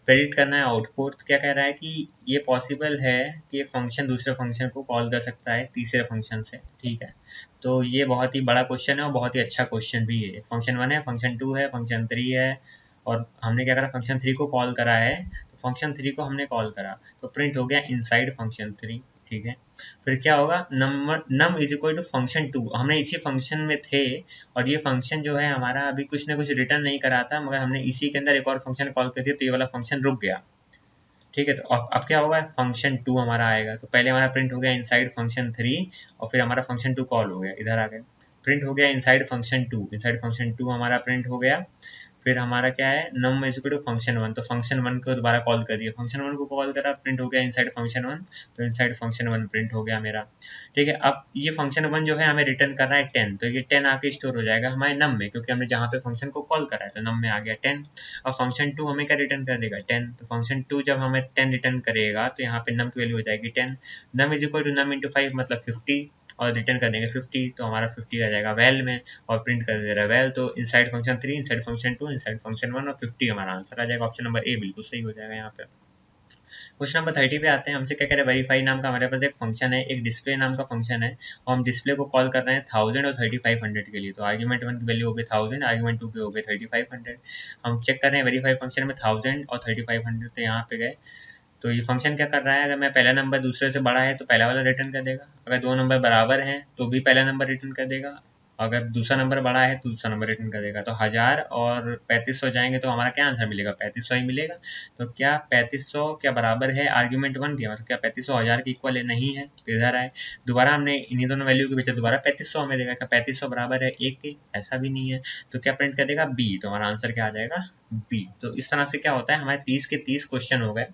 प्रेडिक्ट करना है आउटपुट। क्या कह रहा है कि ये पॉसिबल है कि एक फंक्शन दूसरे फंक्शन को कॉल कर सकता है तीसरे फंक्शन से, ठीक है। तो ये बहुत ही बड़ा क्वेश्चन है और बहुत ही अच्छा क्वेश्चन भी है। फंक्शन 1 है, फंक्शन 2 है, फंक्शन 3 है, और हमने क्या करा, फंक्शन 3 को कॉल करा है। तो फंक्शन 3 को हमने कॉल करा तो प्रिंट हो गया इनसाइड फंक्शन 3, ठीक है। फिर क्या होगा, number num is equal to function 2, हमने इसी फंक्शन में थे, और ये फंक्शन जो है हमारा अभी कुछ ना कुछ रिटर्न नहीं करा था, मगर हमने इसी के अंदर एक और फंक्शन कॉल कर दिया, तो ये वाला फंक्शन रुक गया, ठीक है। तो अब क्या होगा, फंक्शन 2 हमारा आएगा। तो पहले हमारा प्रिंट हो गया इनसाइड फंक्शन 3, और फिर हमारा फंक्शन 2 कॉल हो गया, इधर आ गया, प्रिंट हो गया इनसाइड फंक्शन 2, इनसाइड फंक्शन 2 हमारा प्रिंट हो गया। फिर हमारा क्या है, num is equal to function 1, तो फंक्शन 1 को दोबारा कॉल करिए, फंक्शन 1 को कॉल करा, प्रिंट हो गया इनसाइड फंक्शन 1, तो इनसाइड फंक्शन 1 प्रिंट हो गया मेरा। ठीक है, अब ये फंक्शन 1 जो है हमें रिटर्न करना है 10, तो ये 10 आके स्टोर हो जाएगा हमारे नम में, क्योंकि हमने जहाँ पे फंक्शन को कॉल करा है तो नम में आ गया 10। अब फंक्शन 2 हमें क्या रिटर्न कर देगा 10, तो फंक्शन 2 जब हमें 10 रिटर्न करेगा तो यहाँ पे नम की वैल्यू हो जाएगी 10, num is equal to num into 5 मतलब 50, और रिटर्न कर देंगे 50, तो हमारा 50 आ जाएगा वैल में, और प्रिंट कर दे रहा है वैल, तो inside function 3, inside function 2, inside function 1 और 50 हमारा आंसर आ जाएगा। ऑप्शन नंबर ए बिल्कुल सही हो जाएगा यहाँ पे। क्वेश्चन नंबर 30 पे आते हैं, हमसे क्या कह रहे हैं, वेरीफाई नाम का हमारे पास एक फंक्शन है, एक डिस्प्ले नाम का फंक्शन है, और हम डिस्प्ले को कॉल कर रहे हैं 1000 और 3500 के लिए, तो आर्ग्यूमेंट 1 की वैल्यू हो गई 1000, आर्ग्यूमेंट 2 की हो गई 3500। हम चेक कर रहे हैं वेरीफाई फंक्शन में 1000 और 3500, तो यहाँ पे गए, तो ये फंक्शन क्या कर रहा है, अगर मैं पहला नंबर दूसरे से बड़ा है तो पहला वाला रिटर्न कर देगा, अगर दो नंबर बराबर हैं तो भी पहला नंबर रिटर्न कर देगा, अगर दूसरा नंबर बड़ा है तो दूसरा नंबर रिटर्न कर देगा। तो 1000 और 3500 जाएंगे तो हमारा क्या आंसर मिलेगा, 3500 ही मिलेगा। तो क्या 3500 क्या बराबर है आर्ग्यूमेंट 1 के, मतलब क्या 3500 1000 के इक्वल है, नहीं है, तो इधर आए, दोबारा हमने इन्हीं दोनों वैल्यू के बीच दोबारा 3500 हमें देगा, क्या 3500 बराबर है 1 के, ऐसा भी नहीं है, तो क्या प्रिंट कर देगा बी, तो हमारा आंसर क्या आ जाएगा बी। तो इस तरह से क्या होता है, हमारे 30 के 30 क्वेश्चन हो गए,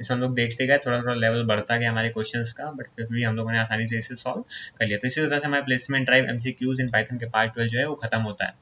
इसमें हम लोग देखते गए, थोड़ा थोड़ा लेवल बढ़ता गया हमारे क्वेश्चंस का, बट फिर भी हम लोगों ने आसानी से इसे सॉल्व कर लिया। तो इसी तरह से हमारे placement drive MCQs in Python के पार्ट 12 जो है वो खत्म होता है।